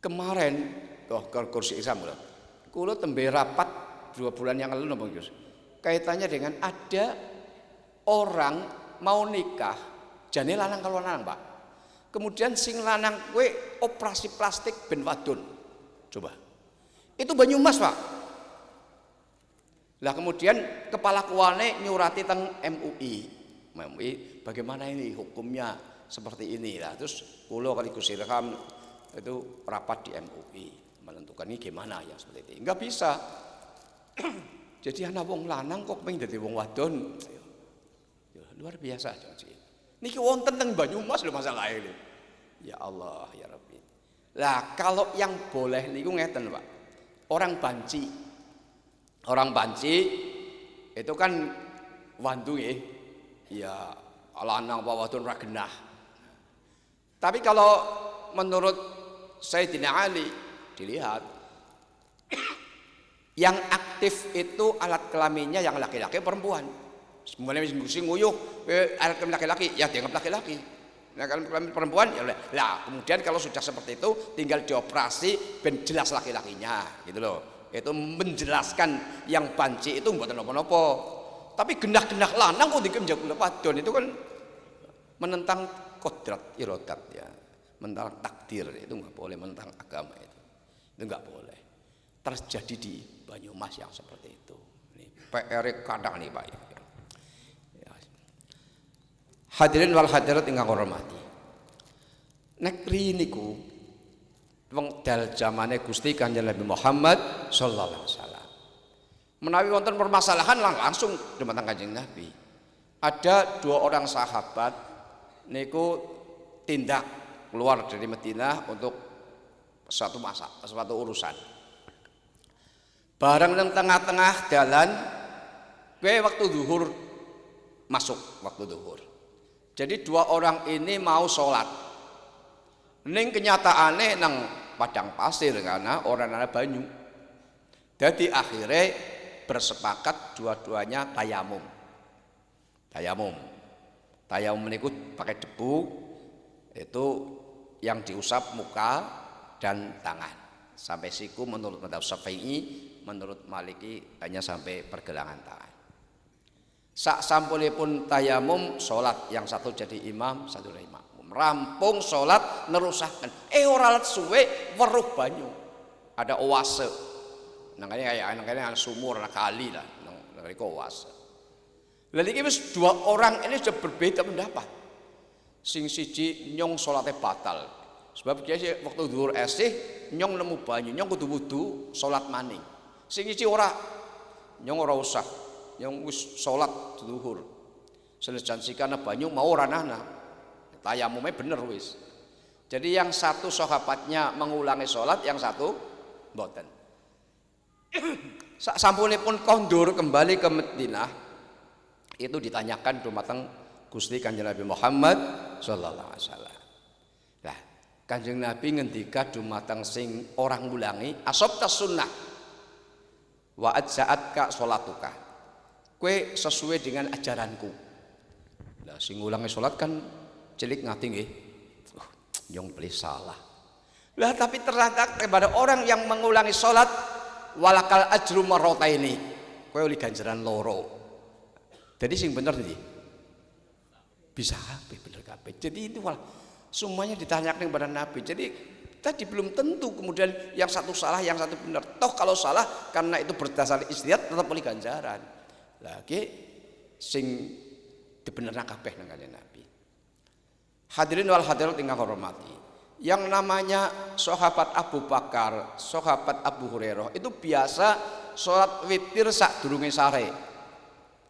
Kemarin kursi Islam kula tembe rapat 2 bulan yang lalu napa Gus? Kaitannya dengan ada orang mau nikah jane lanang kalau lanang, Pak. Kemudian sing lanang kowe operasi plastik ben wadon. Coba. Itu Banyumas, Pak. Lah kemudian kepala kuwane nyurati teng MUI. Bagaimana ini hukumnya seperti ini lah. Terus kula kali Gus Ilham itu rapat di MUI menentukan ini gimana ya seperti ini. Enggak bisa. Jadi anak wong lanang kok pengen dadi wong wadon. Luar biasa. Niki wonten teng Banyumas lho masalah ini. Ya Allah, ya Rabbi. Lah kalau yang boleh niku ngeten, Pak. Orang banci itu kan wandu nggih. Ya lanang apa wadon ra genah. Tapi kalau menurut Sayyidina Ali dilihat yang aktif itu alat kelaminnya yang laki-laki perempuan. Semuanya sing nguyuh alat kelamin laki-laki ya dianggap laki-laki. Nah kalau kelamin perempuan ya lah. Kemudian kalau sudah seperti itu tinggal dioperasi ben jelas laki-lakinya gitu loh. Itu menjelaskan yang banci itu mboten napa-napa. Tapi genah-genah lanang kok dikenjak wadon itu kan menentang kodrat iradat ya. Menentang takdir itu enggak boleh, menentang agama itu enggak boleh. Terjadi di Banyumas yang seperti itu. Ini PR kadang nih Pak ya. Hadirin wal hadirat ingkang hormati. Negeri niku wekdal zamane Gusti Kanjeng Nabi Muhammad sallallahu alaihi wasallam. Menawi wonten permasalahan langsung dumateng Kanjeng Nabi. Ada 2 orang sahabat niku tindak keluar dari Madinah untuk suatu urusan. Bareng nang tengah-tengah dalan waktu zuhur masuk waktu zuhur. Jadi 2 orang ini mau sholat. Ning kenyataane nang padang pasir karena orang ana banyu. Jadi akhirnya bersepakat dua-duanya tayamum. Tayamum niku pakai debu itu yang diusap muka dan tangan. Sampai siku menurut mazhab Syafi'i, menurut Maliki hanya sampai pergelangan tangan. Sak sampunipun tayamum salat, yang satu jadi imam, satu jadi makmum. Rampung salat nerusaken. Ora let suwe weruh banyu. Ada oase. Nangane kayak sumur, kali lah, nang oase. Lalu ini 2 orang ini sudah berbeda pendapat. Sing siji nyong salate batal. Sebab dia waktu zuhur esih nyong nemu banyu, nyong kudu wudu salat maning. Sing siji ora. Nyong ora usah. Nyong wis salat zuhur. Senajan sikana banyu mau ora nana. Tayamume bener wis. Jadi yang satu sahabatnya mengulangi salat, yang satu mboten. Sampunipun kondur kembali ke Madinah, itu ditanyakan dumateng Gusti Kanjeng Nabi Muhammad sallallahu alaihi wasallam. Nah, Kanjeng Nabi ngendika dumateng sing orang ngulangi, asabta sunnah wa ajza'atka sholatuka. Kowe sesuai dengan ajaranku. Lah sing ngulangi salat kan cilik ngati nggih. Nyong beli salah. Lah tapi ternyata kepada orang yang mengulangi salat walakal ajru marrataini. Kowe oleh ganjaran loro. Jadi sing bener ndi? Bisa kabeh bener kabeh. Jadi itu malah semuanya ditanyakan kepada Nabi. Jadi tadi belum tentu kemudian yang satu salah, yang satu benar. Toh kalau salah karena itu berdasar ijtihad tetap oleh ganjaran. Lagi sing dibenerna kabeh nang Kanjeng Nabi. Hadirin wal hadirat ingkang hormati. Yang namanya sahabat Abu Bakar, sahabat Abu Hurairah itu biasa salat witir sadurunge sare.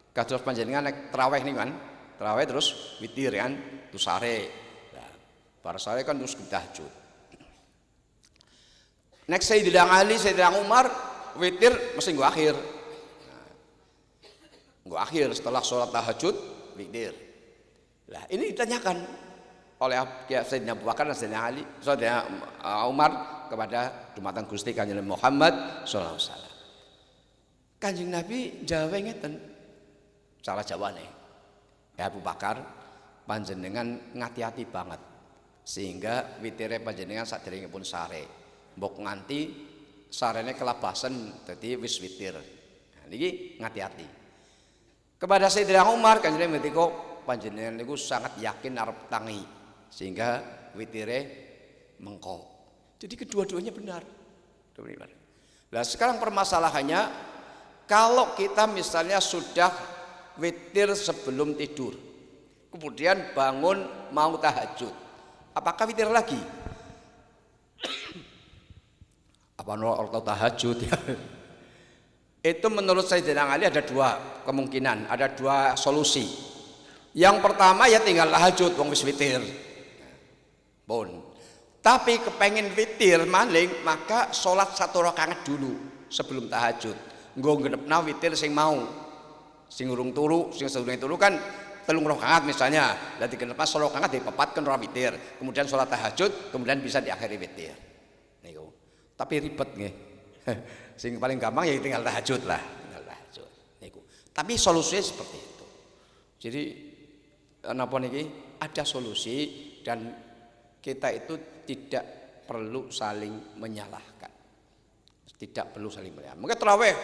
Kados panjenengan nek traweh niku kan, traweh terus witir kan, terus sare. Nah, bar sare kan terus tahajud. Nek Sayyidina Ali, Sayyidina Umar witir mesti nggo akhir. Nah, nggo akhir setelah salat tahajud witir. Lah, ini ditanyakan oleh Sayyidina Abu Bakar dan Sayyidina Ali, Sayyidina Umar kepada dumateng Gusti Kanjeng Muhammad sallallahu alaihi wasallam. Kanjeng Nabi jawabe ngeten. Cara jawane. Ya Abu Bakar panjenengan ngati-hati banget. Sehingga witire panjenengan saderengipun sare. Mbok nganti sarene kelabasan dadi wis witir. Nah, niki ngati-hati. Kepada Sayyidina Umar kanjeng ngendika panjenengan niku sangat yakin arep tangi sehingga witire mengko. Jadi kedua-duanya benar. Nah, sekarang permasalahannya kalau kita misalnya sudah witir sebelum tidur, kemudian bangun mau tahajud, apakah witir lagi? Apa nolak tahajud ya? Itu menurut Sayyidina Ali ada 2 kemungkinan, ada 2 solusi. Yang pertama ya tinggal tahajud, wong wis witir. Pun. Tapi kepengin witir maling, maka sholat 1 rakaat dulu sebelum tahajud. Nggo genepna witir sing mau. Sing urung turu, sing sedurunge turu kan 3 rakaat misalnya. Lah digenepna 3 rakaat dipepatkeun ora witir. Kemudian sholat tahajud, kemudian bisa diakhiri witir. Niku. Tapi ribet nggih. Sing paling gampang ya tinggal tahajud lah, tinggal tahajud. Niku. Tapi solusinya seperti itu. Jadi napa niki ada solusi dan kita itu tidak perlu saling menyalahkan. Tidak perlu saling menyalahkan. Mungkin tarawih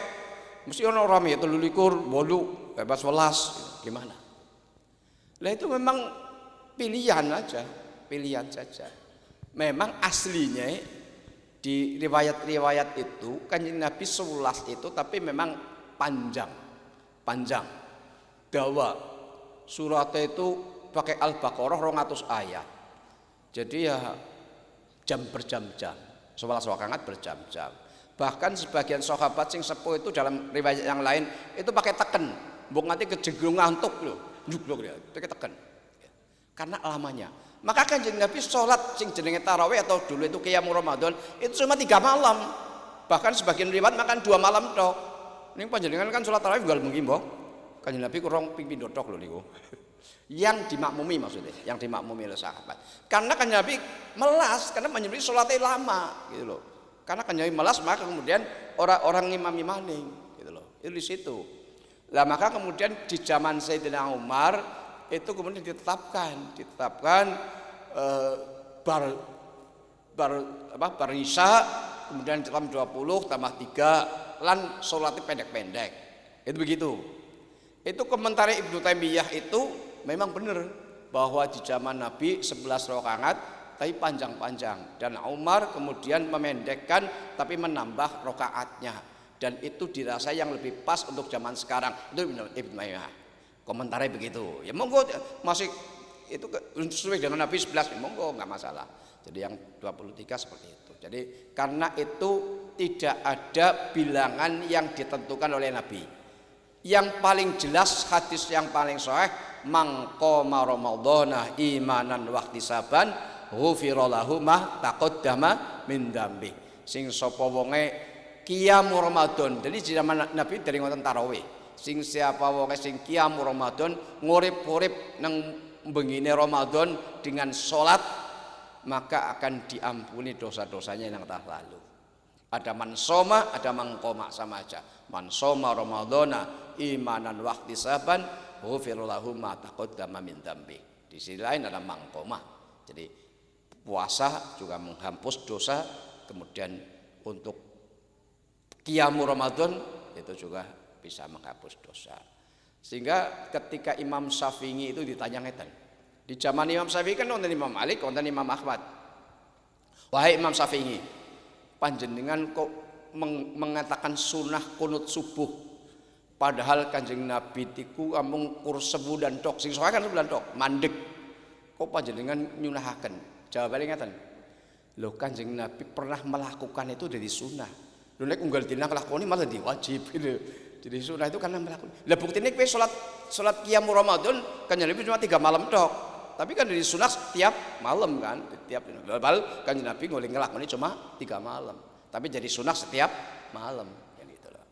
mesti ono rame 23, 8, bebas 11 gimana? Lah itu memang pilihan aja, pilihan saja. Memang aslinya di riwayat-riwayat itu Kanjeng Nabi 11 itu tapi memang panjang. Dawa. Suratnya itu pakai Al-Baqarah 200 ayat. Jadi ya jam berjam-jam. 11 rakaat berjam-jam. Bahkan sebagian sahabat sing sepuh itu dalam riwayat yang lain itu pakai teken, mbok nganti kejeglung ngantuk lho, njugluk ya, pakai teken. Karena lamanya. Maka Kanjeng Nabi sholat sing jenenge tarawih atau dulu itu qiyamul Ramadan itu cuma 3 malam. Bahkan sebagian riwayat makan 2 malam tok. Ning panjenengan kan sholat tarawih nggal bengi mbok. Kanjeng Nabi kurang ping pindho tok lho niku. Yang dimakmumi maksudnya, yang dimakmumi oleh sahabat. Karena Kanjeng Nabi melas, karena Kanjeng Nabi sholatnya lama gitu loh. Karena Kanjeng Nabi melas maka kemudian orang-orang imami maning gitu loh. Itu di situ. Lah maka kemudian di zaman Sayyidina Umar itu kemudian ditetapkan bar isya kemudian jam 20 tambah 3 lan sholatnya pendek-pendek. Itu begitu. Itu komentar Ibnu Taimiyah itu memang benar bahwa di zaman Nabi 11 rakaat tapi panjang-panjang dan Umar kemudian memendekkan tapi menambah rakaatnya dan itu dirasa yang lebih pas untuk zaman sekarang. Itu Ibnu Taimiyah. Komentarnya begitu. Ya monggo masih itu sesuai dengan Nabi 11 ya monggo enggak masalah. Jadi yang 23 seperti itu. Jadi karena itu tidak ada bilangan yang ditentukan oleh Nabi. Yang paling jelas hadis yang paling sahih mangqama ramadhana imanan wahtisaban ghufira lahu ma taqaddama min dambi. Sing sapa wonge qiyamul Ramadan. Jadi di zaman Nabi dari ngoten tarawih. Sing siapa wonge sing qiyamul Ramadan ngurip-urip nang bengine Ramadan dengan salat maka akan diampuni dosa-dosanya yang telah lalu. Ada mansoma, ada mangkoma sama aja. Mansoma ramadhana imanan wahtisaban ghufira lahu ma taqaddama min dambi. Di sisi lain ada mangkoma. Jadi puasa juga menghapus dosa, kemudian untuk qiyamul Ramadan itu juga bisa menghapus dosa. Sehingga ketika Imam Syafi'i itu ditanya ngeten. Di zaman Imam Syafi'i kan wonten Imam Malik, wonten Imam Ahmad. Wahai Imam Syafi'i, panjenengan kok mengatakan sunnah kunut subuh padahal Kanjeng Nabi tiku amung kur sebulan tok sing soalnya kan sebulan tok mandek kok panjenengan nyunahaken jawabane ngaten lho Kanjeng Nabi pernah melakukan itu dari sunnah lho nek unggal dina nglakoni malah diwajib gitu. Jadi sunnah itu karena melakukan lah buktine kowe salat qiyamul Ramadan Kanjeng Nabi cuma 3 malam tok tapi kan dari sunnah setiap malam kan setiap bal Kanjeng Nabi ngoleh nglakoni cuma 3 malam tapi jadi sunnah setiap malam kan gitu loh.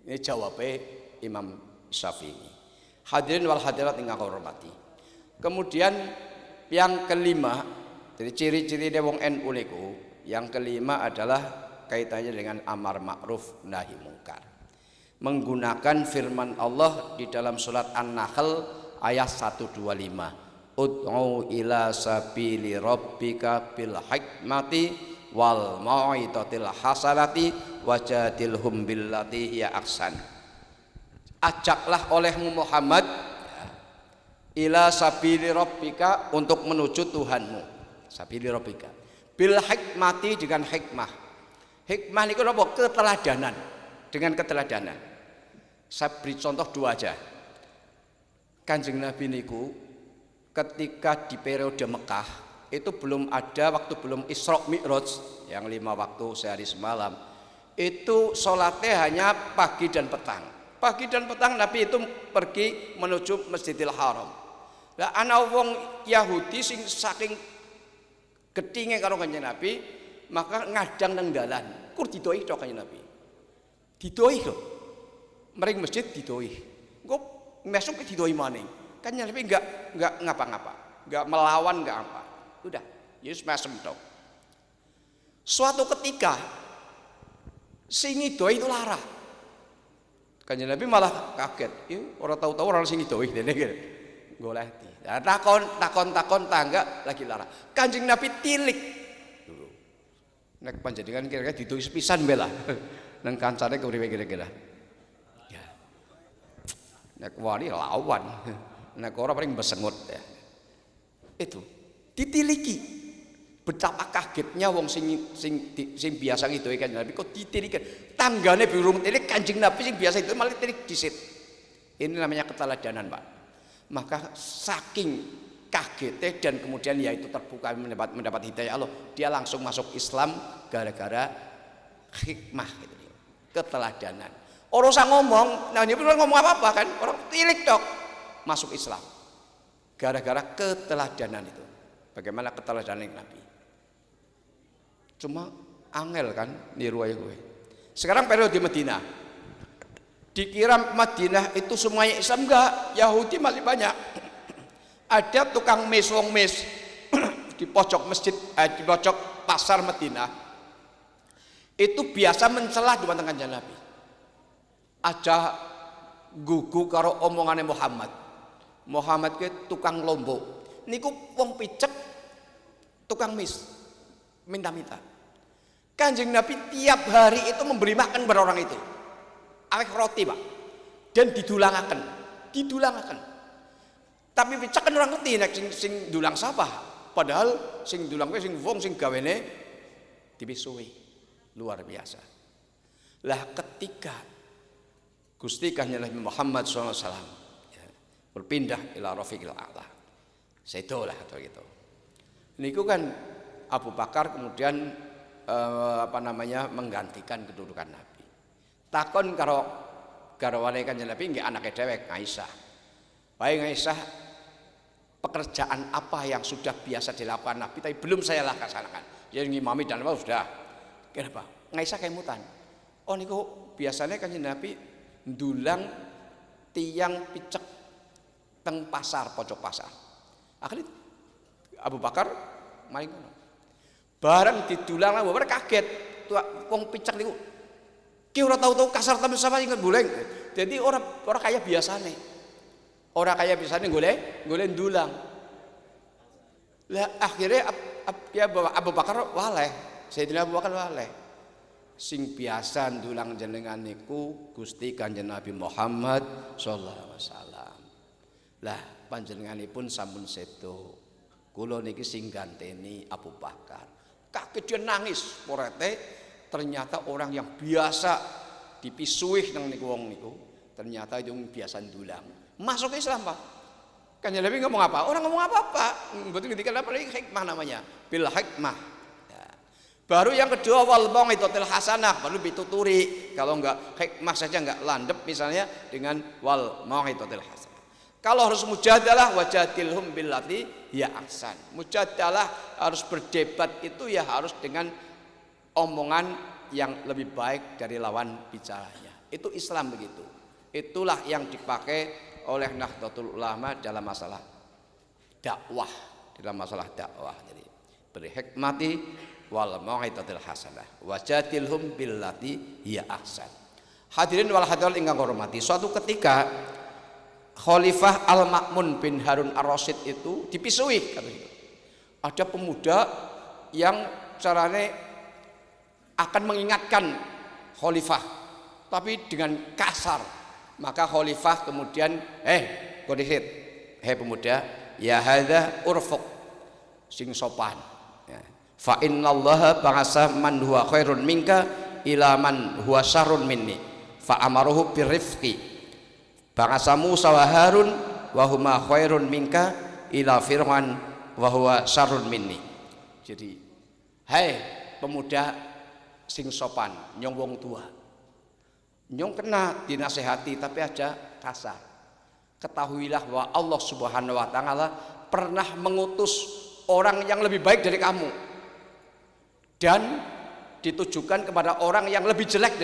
Ini jawabnya Imam Syafi'i. Hadirin wal hadirat ingkang hormati. Kemudian yang kelima, jadi ciri-ciri wong NU niku, yang kelima adalah kaitannya dengan amar ma'ruf nahi mungkar. Menggunakan firman Allah di dalam surat An-Nahl ayat 125. Ud'u ila sabili rabbika bil hikmati wal mau'izatil hasanati wajadilhum billati hiya ahsan. Ajaklah olehmu Muhammad ila sabili rabbika untuk menuju Tuhanmu. Sabili rabbika bil hikmati dengan hikmah. Hikmah niku napa? Keteladanan. Dengan keteladanan. Saya beri contoh 2 aja. Kanjeng Nabi niku ketika di periode Mekah itu belum ada waktu belum Isra Mi'raj yang 5 waktu sehari semalam itu sholatnya hanya pagi dan petang. Pagi dan petang Nabi itu pergi menuju Masjidil Haram. Lah ana wong Yahudi sing saking getinge karo Kanjeng Nabi maka ngadang nang dalan kur didoi tok Kanjeng Nabi didoi kok mring masjid didoi engko mesuk didoi maning Kanjeng Nabi enggak ngapa-ngapa enggak melawan enggak apa udah Yesus mesem tok. Suatu ketika sing ngidoi itu lara. Kanjeng Nabi malah kaget. Ora tahu-tahu orang sing ngidoi dene iki. Goleti. Lah takon tangga lagi lara. Kanjeng Nabi tilik. Dulu. Nek panjenengan kira-kira didoi sepisan bela. Nang kancane kepriwe kira-kira. Ya. Nek wali lawan. Nek ora paling besengut ya. Itu ditiliki betapa kagetnya wong sing biasa ngidoi Kanjeng Nabi kok ditiliki tanggane burung tilik Kanjeng Nabi sing biasa itu malah tilik disit. Ini namanya keteladanan Pak. Maka saking kaget dan kemudian ya itu terbuka mendapat hidayah Allah, dia langsung masuk Islam gara-gara hikmah gitu, keteladanan. Orang usah ngomong, nah ini ngomong apa kan, orang tilik tok masuk Islam gara-gara keteladanan itu. Bagaimana keteladanan Nabi? Cuma angel kan niru aja gue. Sekarang periode Madinah, dikira Madinah itu semuanya Islam, enggak, Yahudi masih banyak. Ada tukang mes, wong mes di pojok masjid, di pojok pasar Madinah itu biasa mencela di depan Kanjeng Nabi. Aja gugu karo omongannya Muhammad. Muhammad ke tukang lombok, niku wong picek, tukang mis, minta-minta. Kanjeng Nabi tiap hari itu memberi makan kepada orang itu, awek roti pak, dan didulangaken. Tapi picek kan orang ngerti nek sing dulang sapa, padahal sing dulang sing wong sing gawene dipisui, luar biasa. Lah ketika Gusti Kanjeng Nabi Muhammad SAW berpindah ila Rafiqil A'la, sedolah atau gitu. Niku kan Abu Bakar kemudian menggantikan kedudukan Nabi. Takon karo garwane Kanjeng Nabi nggih anake dhewek Aisyah. Baik Aisyah, pekerjaan apa yang sudah biasa dilakukan Nabi tapi belum saya laksanakan? Ya ngimami dan apa sudah. Kenapa? Aisyah kemutan. Oh niku biasanya Kanjeng Nabi ndulang tiang picek teng pasar, pojok pasar. Akhirnya Abu Bakar maling ngono. Barang didulang Abu Bakar kaget. Wong picek niku ki ora tau-tau kasar temen sama inget boleh. Jadi orang kaya biasane. Orang kaya biasane golek ndulang. Lah akhirnya Abu Bakar waleh. Sayyidina Abu Bakar waleh. Sing biasa ndulang jenengan niku Gusti Kanjeng Nabi Muhammad sallallahu alaihi wasallam. Lah panjenenganipun sampun sedo. Kula niki sing ganteni Abu Bakar. Kaget dia nangis, porete ternyata orang yang biasa dipisuih nang niku wong niku, ternyata itu biasa ndulang. Masuk Islam, Pak. Kanjeng Nabi ngomong apa? Orang ngomong apa-apa. Betul ketika apa lagi hikmah namanya? Bil hikmah. Ya. Baru yang kedua wal mau'izatil hasanah, baru dituturi. Kalau enggak hikmah saja enggak landep misalnya dengan wal mau'izatil hasanah. Kalau harus mujadalah wajadilhum billati ya ahsan. Mujadalah harus berdebat itu ya harus dengan omongan yang lebih baik dari lawan bicaranya. Itu Islam begitu. Itulah yang dipakai oleh Nahdlatul Ulama dalam masalah dakwah, Jadi berhikmati wal mau'izatil hasanah wajadilhum billati hiya ahsan. Hadirin wal hadirat ingkang hormati, suatu ketika Khalifah Al-Ma'mun bin Harun Ar-Rasyid itu dipisui katanya. Ada pemuda yang carane akan mengingatkan khalifah tapi dengan kasar. Maka khalifah kemudian kodisit, pemuda, ya hadza urfuq, sing sopan. Ya. Fa innallaha ba'asa man huwa khairun minka ila man huwa syarrun minni. Fa amaruhu birrifqi. Ba'asa Musa wa Harun wa huma khairun minka ila Fir'aun wa huwa syarrun minni. Jadi, pemuda sing sopan, nyong wong tua. Nyong kena dinasehati tapi aja kasar. Ketahuilah bahwa Allah Subhanahu wa taala pernah mengutus orang yang lebih baik dari kamu dan ditujukan kepada orang yang lebih jelek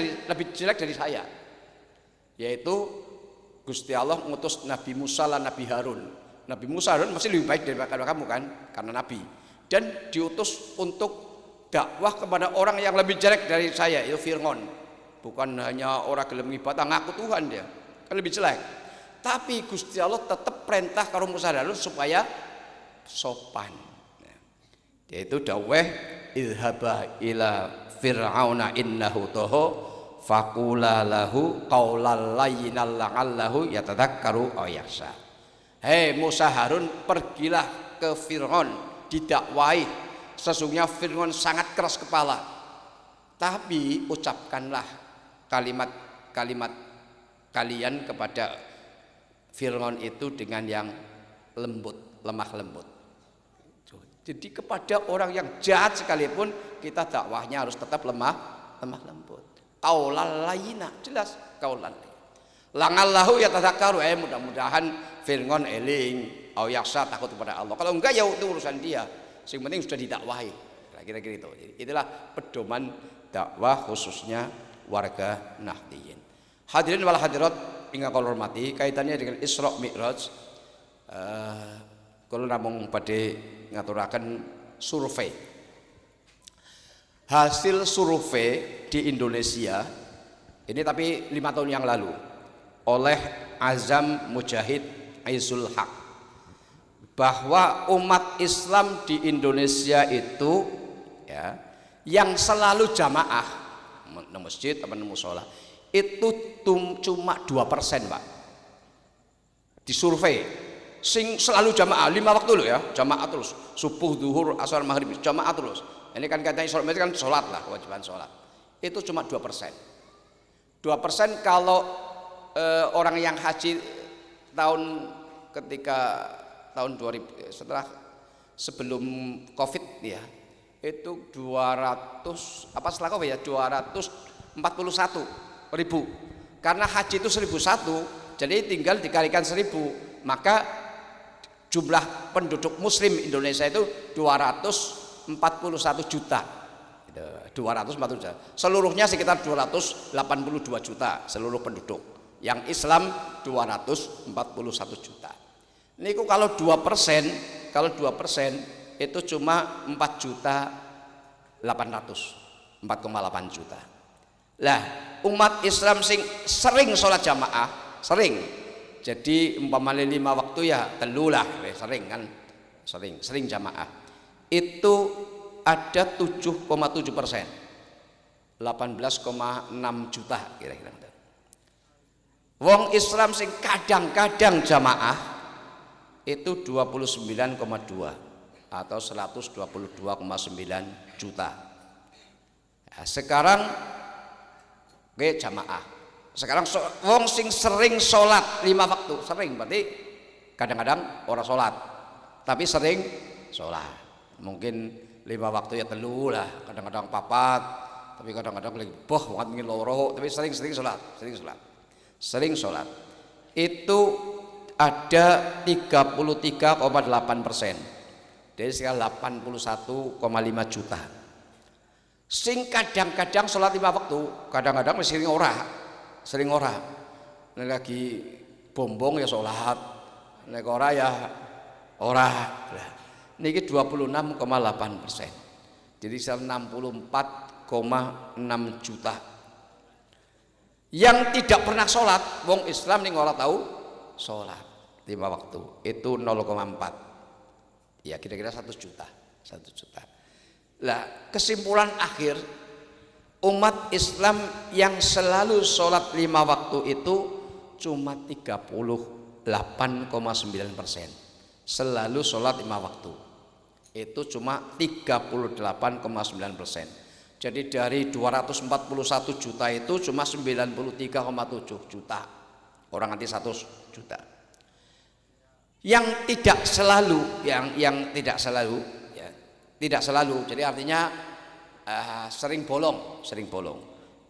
dari saya, yaitu Gusti Allah mengutus Nabi Musa dan Nabi Harun. Nabi Musa Harun masih lebih baik daripada kamu kan, karena Nabi, dan diutus untuk dakwah kepada orang yang lebih jelek dari saya, yaitu Fir'aun. Bukan hanya orang gelem ibadah ngaku Tuhan, dia kan lebih jelek. Tapi Gusti Allah tetap perintah karo Musa dan Harun supaya sopan. Yaitu daweh idhaba ila fir'auna innahu toho faqula lahu qaulal layyinal la'allahu yatadzakkaru aw yakhsha. Musa Harun, pergilah ke Fir'aun, didakwahi sesungguhnya Fir'aun sangat keras kepala. Tapi ucapkanlah kalimat-kalimat kalian kepada Fir'aun itu dengan yang lembut, lemah lembut. Jadi kepada orang yang jahat sekalipun kita dakwahnya harus tetap lemah lembut. Qaulan layyina, jelas qaulan. Langallahu yatadzakkaru, mudah-mudahan Fir'aun eling, au yaksa takut kepada Allah. Kalau enggak ya itu urusan dia. Yang penting sudah didakwahi. Kira-kira itu. Jadi, itulah pedoman dakwah khususnya warga Nahdliyin. Hadirin wal hadirat ingkang kula hormati, kaitannya dengan Isra Mi'raj. Kula namung badhe ngaturaken survei. Hasil survei di Indonesia ini tapi 5 tahun yang lalu oleh Azam Mujahid Aizul Haq, bahwa umat Islam di Indonesia itu ya yang selalu jamaah di masjid atau di mushola itu cuma 2%, Pak. Disurvei sing selalu jamaah 5 waktu loh ya, jamaah terus subuh, zuhur, asar, maghrib, jamaah terus. Ini kan katanya sholat kan sholat lah, kewajiban sholat. Itu cuma 2%. 2% kalau orang yang haji ketika tahun 2000 sebelum Covid ya, itu 241 ribu. Karena haji itu 1001, jadi tinggal dikalikan 1000, maka jumlah penduduk muslim Indonesia itu 241 juta. 241 juta. Seluruhnya sekitar 282 juta seluruh penduduk. Yang Islam 241 juta. Niku kalau 2%, itu cuma 4 juta 800, 4,8 juta. Lah, umat Islam sing sering sholat jamaah, sering. Jadi umpamanya 5 waktu ya telulah, sering kan, sering jamaah. Itu ada 7,7%, 18,6 juta kira-kira. Wong Islam sing kadang-kadang jamaah itu 29,2 atau 122,9 juta. Nah, sekarang jamaah. Sekarang wong sing sering sholat 5 waktu, sering berarti kadang-kadang orang sholat, tapi sering sholat. Mungkin 5 waktu ya telu lah, kadang-kadang 4, tapi kadang-kadang lagi boh banget ingin loro, tapi sering sholat. Itu ada 33,8%, dari sekitar 81,5 juta. Sing kadang-kadang sholat 5 waktu, kadang-kadang sering ora. Nek lagi bombong ya sholat, nek ora ya ora. Niki 26,8%. Jadi 64,6 juta. Yang tidak pernah sholat, wong Islam ning ora tahu sholat 5 waktu, itu 0,4. Ya kira-kira 1 juta. Lah, kesimpulan akhir, umat Islam yang selalu sholat 5 waktu itu cuma 38,9%. Selalu sholat 5 waktu itu cuma 38,9%. Jadi dari 241 juta itu cuma 93,7 juta orang, nanti 1 juta. Yang tidak selalu, yang tidak selalu ya, tidak selalu. Jadi artinya sering bolong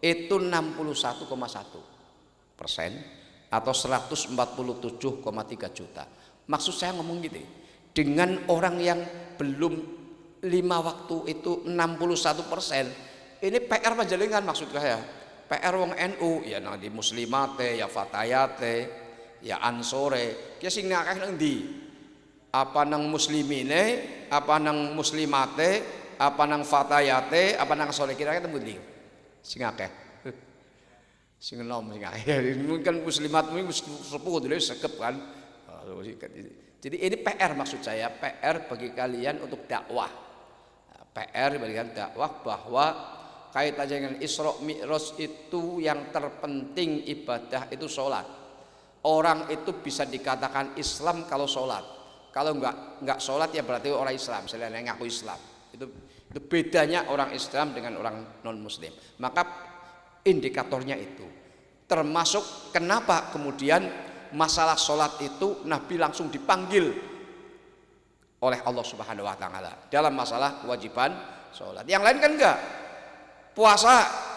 itu 61,1% atau 147,3 juta. Maksud saya ngomong gitu, dengan orang yang belum 5 waktu itu 61%, ini PR panjenengan maksud saya. PR wong NU ya nanti muslimate, ya fatayate, ya ansore, ya sing akeh nang ndi? Apa nang muslimine, apa nang muslimate, apa nang fatayate, apa nang sore, kira-kira temu ndi? Sing akeh. Sing enom sing akeh. Mungkin muslimat mungkin sepuh dhewe sekep kan. Jadi ini PR maksud saya, PR bagi kalian untuk dakwah. PR bagi kalian dakwah bahwa kaitannya dengan Isra Mi'raj itu yang terpenting ibadah itu sholat. Orang itu bisa dikatakan Islam kalau sholat. Kalau enggak sholat ya berarti orang Islam, selain yang ngaku Islam. Itu bedanya orang Islam dengan orang non Muslim. Maka indikatornya itu. Termasuk kenapa kemudian masalah sholat itu Nabi langsung dipanggil oleh Allah Subhanahu wa taala dalam masalah kewajiban sholat. Yang lain kan enggak. Puasa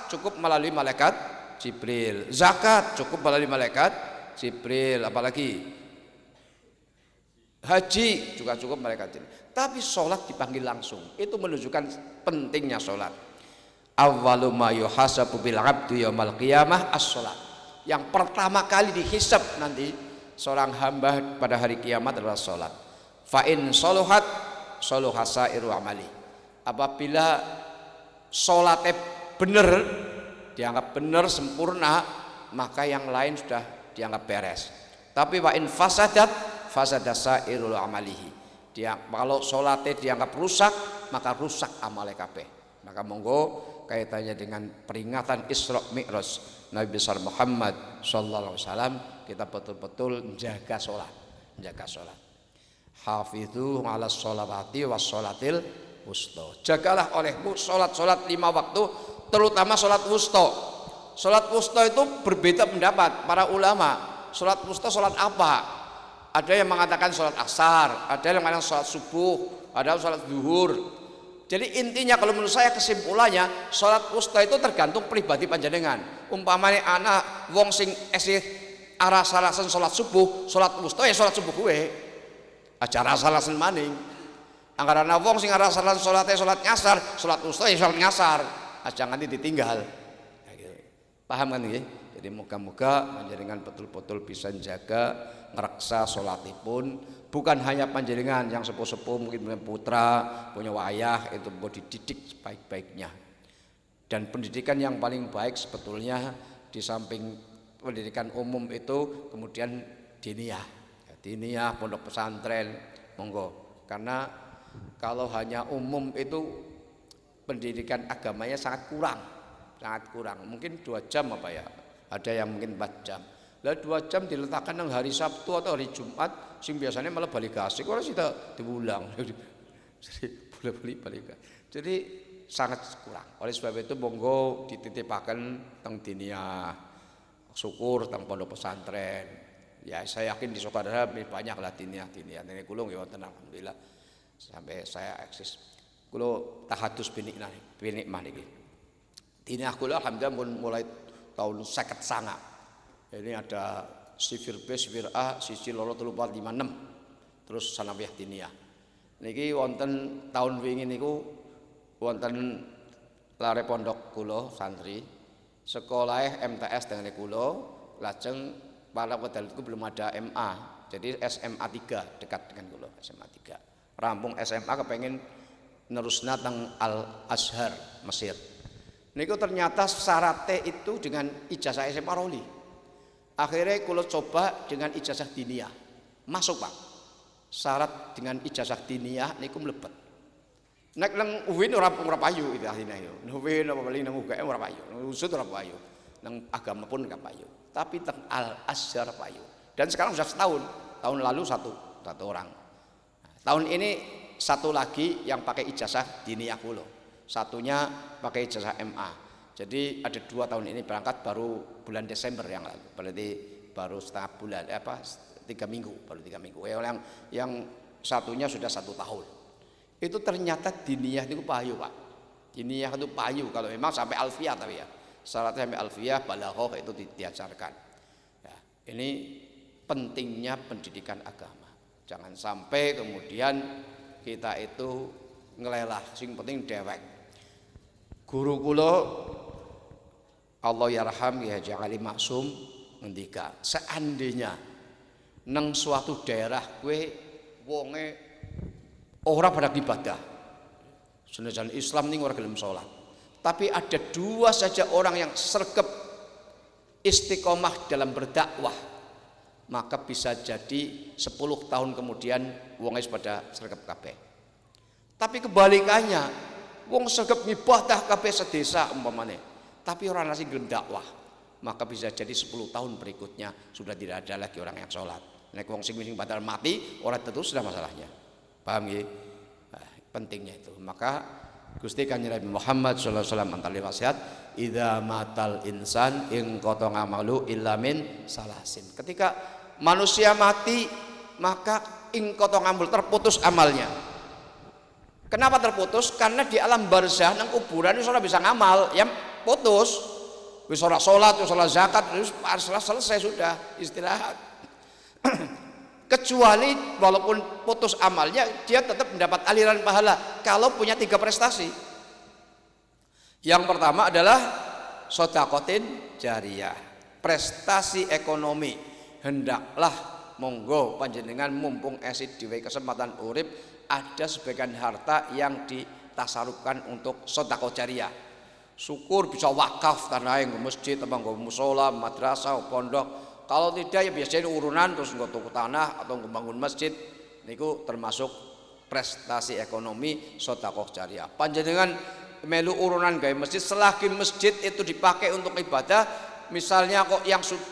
cukup melalui malaikat Jibril, zakat cukup melalui malaikat Jibril, apalagi haji juga cukup malaikat Jibril. Tapi sholat dipanggil langsung. Itu menunjukkan pentingnya sholat. Awwalu ma yuhasabu bil abdu yaumal qiyamah as-sholat. Yang pertama kali dihisab nanti seorang hamba pada hari kiamat adalah sholat. Fa in sholuhat sholuha sairu amali. Apabila sholatnya benar, dianggap benar sempurna, maka yang lain sudah dianggap beres. Tapi wa in fasadat fasada sairul amalihi. Dia kalau sholatnya dianggap rusak, maka rusak amale kabeh. Maka monggo kaitannya dengan peringatan Isra Mi'raj Nabi besar Muhammad sallallahu alaihi wasallam, kita betul-betul menjaga sholat, menjaga sholat. Hafidhu ala sholawati was sholatil wusta. Jagalah olehmu sholat-sholat 5 waktu, terutama sholat wusta. Sholat wusta itu berbeda pendapat para ulama. Sholat wusta sholat apa? Ada yang mengatakan sholat asar, ada yang mengatakan sholat subuh, ada sholat zuhur. Jadi intinya kalau menurut saya kesimpulannya, sholat wusta itu tergantung pribadi panjenengan. Umpamanya anak wong sing esih aras-arasan sholat subuh, sholat wusta ya sholat subuh gue. Acara aras-arasan maning. Anggaran wong sing aras-arasan sholatnya sholat nyasar, sholat wusta ya sholat nyasar. Aja nanti ditinggal. Paham kan nggih? Jadi moga-moga panjenengan betul-betul bisa menjaga ngreksa sholatipun, bukan hanya panjenengan yang sepuh-sepuh mungkin punya putra, punya wayah, itu mau dididik sebaik-baiknya. Dan pendidikan yang paling baik sebetulnya di samping pendidikan umum itu kemudian diniyah. Diniyah, pondok pesantren, monggo. Karena kalau hanya umum itu pendidikan agamanya sangat kurang. Mungkin 2 jam apa ya, ada yang mungkin 4 jam. Lah 2 jam diletakkan di hari Sabtu atau hari Jumat, sing biasanya malah balik asik, orang sih diulang. Jadi boleh balik. Jadi sangat kurang. Oleh sebab itu monggo dititipaken teng diniyah, syukur teng pondok pesantren. Ya saya yakin di Sukadara banyak lah diniyah ini kulung ya wonten alhamdulillah sampai saya eksis. Kulo tahadus binik maniki. Diniyah kula alhamdulillah mulai tahun 59. Ini ada sifir B, sifir A, sisi loro 3 4 5 6. Terus sanawiyah diniyah. Niki wonten tahun wingi niku wonten lare pondok kula santri sekolah MTS dengan kula, lajeng pada waktu itu belum ada MA. Jadi SMA 3 dekat dengan kula, SMA 3. Rampung SMA kepengen nerusna teng Al Azhar Mesir. Niku ternyata syaratnya itu dengan ijazah SMA Roli. Akhirnya kula coba dengan ijazah diniyah. Masuk, Pak. Syarat dengan ijazah diniyah niku mlebet. Nek nang UIN ora payu itu akhirnya yo. UIN apa paling nang UGM ora payu. Nang usut ora payu. Nang agama pun enggak payu. Tapi teng Al Azhar payu. Dan sekarang sudah setahun. Tahun lalu satu orang. Nah, tahun ini satu lagi yang pakai ijazah diniyah kula. Satunya pakai ijazah MA. Jadi ada 2 tahun ini berangkat baru bulan Desember yang lalu. Berarti baru setengah bulan 3 minggu, baru 3 minggu. Yang satunya sudah 1 tahun. Itu ternyata diniyah itu payu, Pak. Diniyah itu payu kalau memang sampai alfiyah tapi ya. Syaratnya sampai alfiyah, balaghah itu diajarkan. Ya, ini pentingnya pendidikan agama. Jangan sampai kemudian kita itu ngelelah, sing penting dewek. Guru kula Allah yarham ya Haji Maksum ngendika, seandainya nang suatu daerah kowe wonge ora pada ibadah. Senajan Islam ning ora gelem salat. Tapi ada 2 saja orang yang sergap istiqomah dalam berdakwah, maka bisa jadi 10 tahun kemudian wong wis pada sergap kabeh. Tapi kebalikannya, wong sergap ibadah kabeh sedesa umpamane, tapi orang nasi gelem dakwah, maka bisa jadi 10 tahun berikutnya sudah tidak ada lagi orang yang sholat. Nek wong sing padahal mati, orang tentu sudah masalahnya. Paham nggih? Nah, pentingnya itu. Maka Gusti Kanjeng Nabi Muhammad sallallahu alaihi wasallam antali wasiat, idza matal insan in qata amalu illa min salasin. Ketika manusia mati, maka ingkoto ngambul, terputus amalnya. Kenapa terputus? Karena di alam barzah nang kuburan wis ora bisa ngamal, ya putus. Wis ora salat, wis ora zakat, wis selesai sudah, istirahat. Kecuali walaupun putus amalnya, dia tetap mendapat aliran pahala kalau punya 3 prestasi. Yang pertama adalah sedekatin jariyah, prestasi ekonomi. Hendaklah monggo panjenengan mumpung esih dhewe kesempatan urip, ada sebagian harta yang ditasarufkan untuk sedekah jariyah. Syukur bisa wakaf tanah yang masjid, nggo mushola, madrasah, pondok. Kalau tidak ya biasanya urunan terus nggo tuku tanah atau membangun masjid. Niku termasuk prestasi ekonomi sedekah jariyah. Panjenengan melu urunan gawe masjid, selagi masjid itu dipakai untuk ibadah, misalnya kok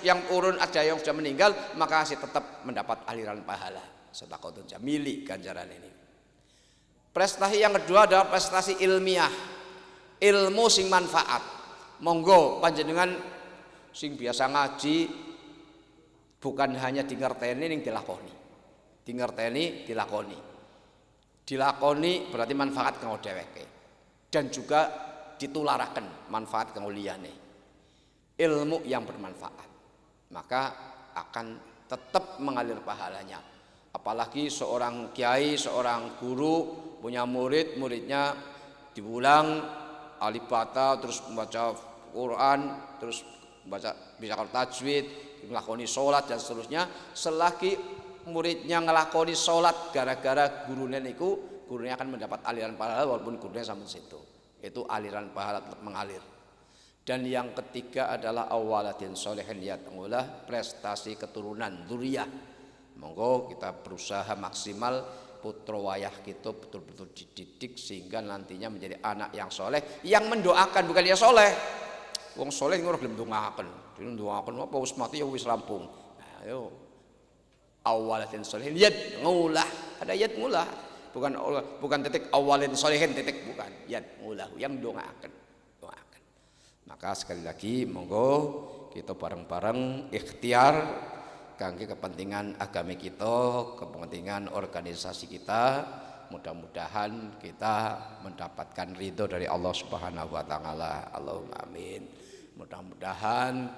yang urun ada yang sudah meninggal, maka masih tetap mendapat aliran pahala sedekah jamili, ganjaran ini. Prestasi yang kedua adalah prestasi ilmiah, ilmu sing manfaat. Monggo panjenengan sing biasa ngaji bukan hanya dingerteni ning dilakoni. Dingerteni, dilakoni. Dilakoni berarti manfaat kanggo dheweke. Dan juga ditularaken manfaat kanggo liyane. Ilmu yang bermanfaat, maka akan tetap mengalir pahalanya. Apalagi seorang kiai, seorang guru punya murid, muridnya diulang alif bata, terus membaca Quran, terus membaca bisa tajwid, ngelakoni sholat dan seterusnya. Selagi muridnya ngelakoni sholat gara-gara gurunya niku, gurunya akan mendapat aliran pahala walaupun gurunya sampai situ. Itu aliran pahala tetap mengalir. Dan yang ketiga adalah awalatin sholihin yatmulah, prestasi keturunan dzurriyyah. Monggo kita berusaha maksimal putra wayah kita betul-betul dididik sehingga nantinya menjadi anak yang soleh, yang mendoakan, bukan dia soleh. Wong soleh ora gelem ndongaaken. Dene ndongaaken apa wis mati ya wis rampung. Nah, yo awalatin sholihin yatmulah. Ada yatmulah. Bukan titik awalin sholihin titik, bukan. Yatmulah yang ndongaaken. Maka sekali lagi monggo kita bareng-bareng ikhtiar kangge kepentingan agama kita, kepentingan organisasi kita. Mudah-mudahan kita mendapatkan ridho dari Allah Subhanahu wa taala. Allahumma amin. Mudah-mudahan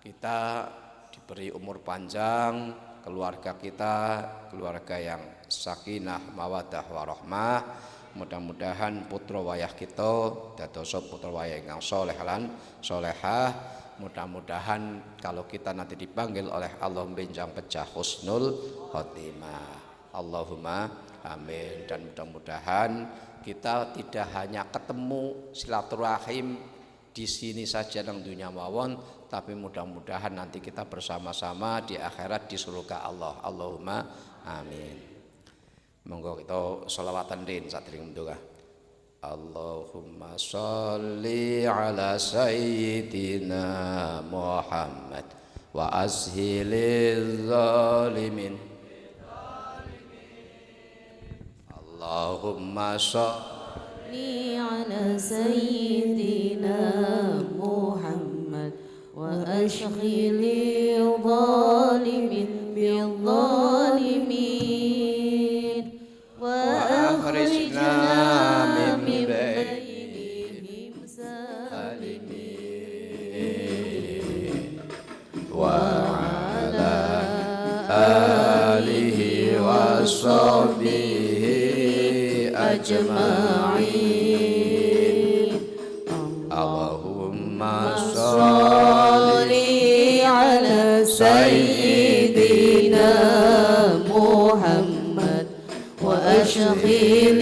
kita diberi umur panjang, keluarga kita keluarga yang sakinah, mawaddah warahmah. Mudah-mudahan putra wayah kita dados putra wayah ingkang saleh lan salehah. Mudah-mudahan kalau kita nanti dipanggil oleh Allah benjang pecah husnul khotimah. Allahumma amin. Dan mudah-mudahan kita tidak hanya ketemu silaturahim di sini saja dalam dunia mawon, tapi mudah-mudahan nanti kita bersama-sama di akhirat di surga Allah. Allahumma amin. Monggo kita sholawatan din sadurunge mendoa. Allahumma sholli ala sayyidina Muhammad wa ashilil zalimin. Allahumma sholli ala sayyidina Muhammad wa ashilil zalimin bil zalimin. وأخرجنا من بينهم سالمين وعلى آله وصحبه أجمعين. اللهم صل على سيدنا محمد وأشغل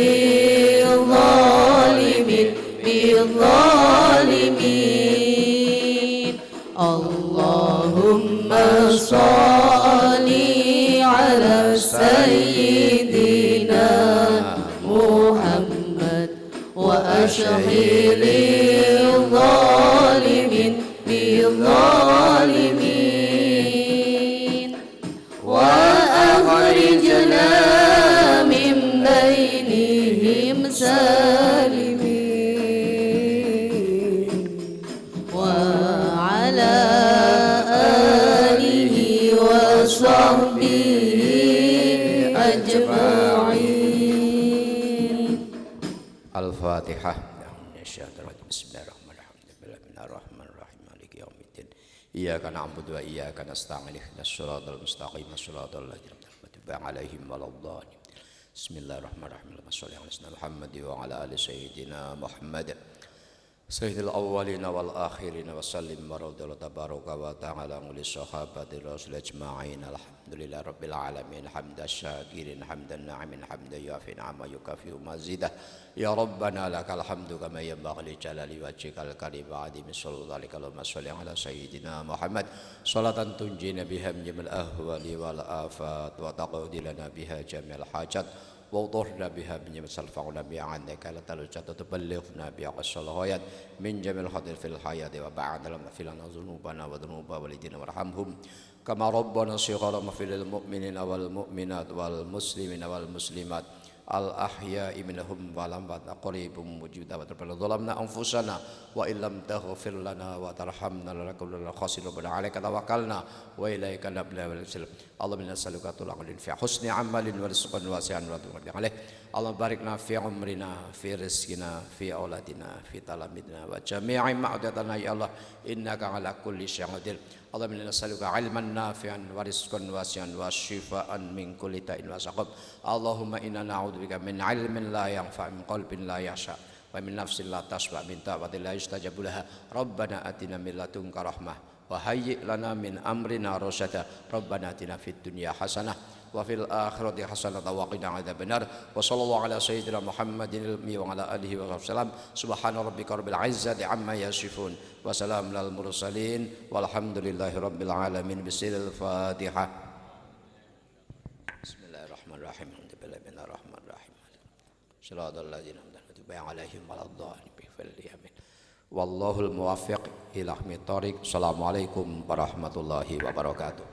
الظالمين بالظالمين. اللهم صل على سيدنا محمد وأشغل الظالمين بالظالمين وأخرجنا سالمين وعلى آله وصحبه أجمعين. أجمعين. الفاتحة. بسم الله الرحمن الرحيم مالك يوم الدين إياك نعبد وإياك نستعين اهدنا الصراط المستقيم صراط الذين أنعمت عليهم ولا الضالين. بسم الله الرحمن الرحيم اللهم صل على سيدنا محمد وعلى آل سيدنا محمد سيد الأولين والآخرين وسلم ورد الله تبارك وتعالى للصحابة الرسول أجمعين. الحمد لله رب العالمين حمد الشاكرين حمد الناعمين حمد يوافي نعمه يكافئ مزيده. يا ربنا لك الحمد كما ينبغي لجلال وجهك الكريم وعظيم سلطانك. اللهم صل على سيدنا محمد صلاة تنجينا بها من جميع الأهوال والآفات وتقضي لنا بها جميع الحاجات ووضحنا بها من جميع ترفعنا بها عنك لا تلجأ تبلغنا بها أقصى الغايات من جميع الخير في الحياة وبعد لما اغفر لنا ذنوبنا وذنوب والدينا وارحمهم كما ربنا صغارا واغفر للمؤمنين والمؤمنات والمسلمين والمسلمات الأحياء منهم والأموات قريب مجيب دعوة ربنا ظلمنا أنفسنا وإن لم تغفر لنا وترحمنا لنكونن من الخاسرين ربنا عليك توكلنا وإليك نبنا ونسلم. اللهم إنا نسألك طول عمر في حسن عمل ورزقا واسعا وتقدم عليه. اللهم باركنا في عمرنا في رزقنا في أولادنا في تلاميذنا وجميع معدتنا يا الله إنك على كل شيء قدير. اللهم إنا نسألك علما نافعا ورزقا واسعا وشفاء من كل داء وسقم. اللهم إنا نعوذ بك من علم لا ينفع من قلب لا يخشع ومن نفس لا تشبع من دعوة لا يستجاب لها. ربنا آتنا من لدنك رحمة وهيئ لنا من أمرنا رشدا. ربنا آتنا في الدنيا حسنة وفي الآخرة حسنة وقنا عذاب النار. وصلى الله على سيدنا محمد وعلى آله وصحبه وسلم. سبحان ربك رب العزة عما يصفون وسلام على المرسلين والحمد لله رب العالمين. بسم الفاتحة. بسم الله الرحمن الرحيم الحمد لله الرحمن الرحيم صراط الذين أنعمت عليهم ولا الضالين باليمين والله الموفق إلى الطريق. السلام عليكم ورحمة الله وبركاته.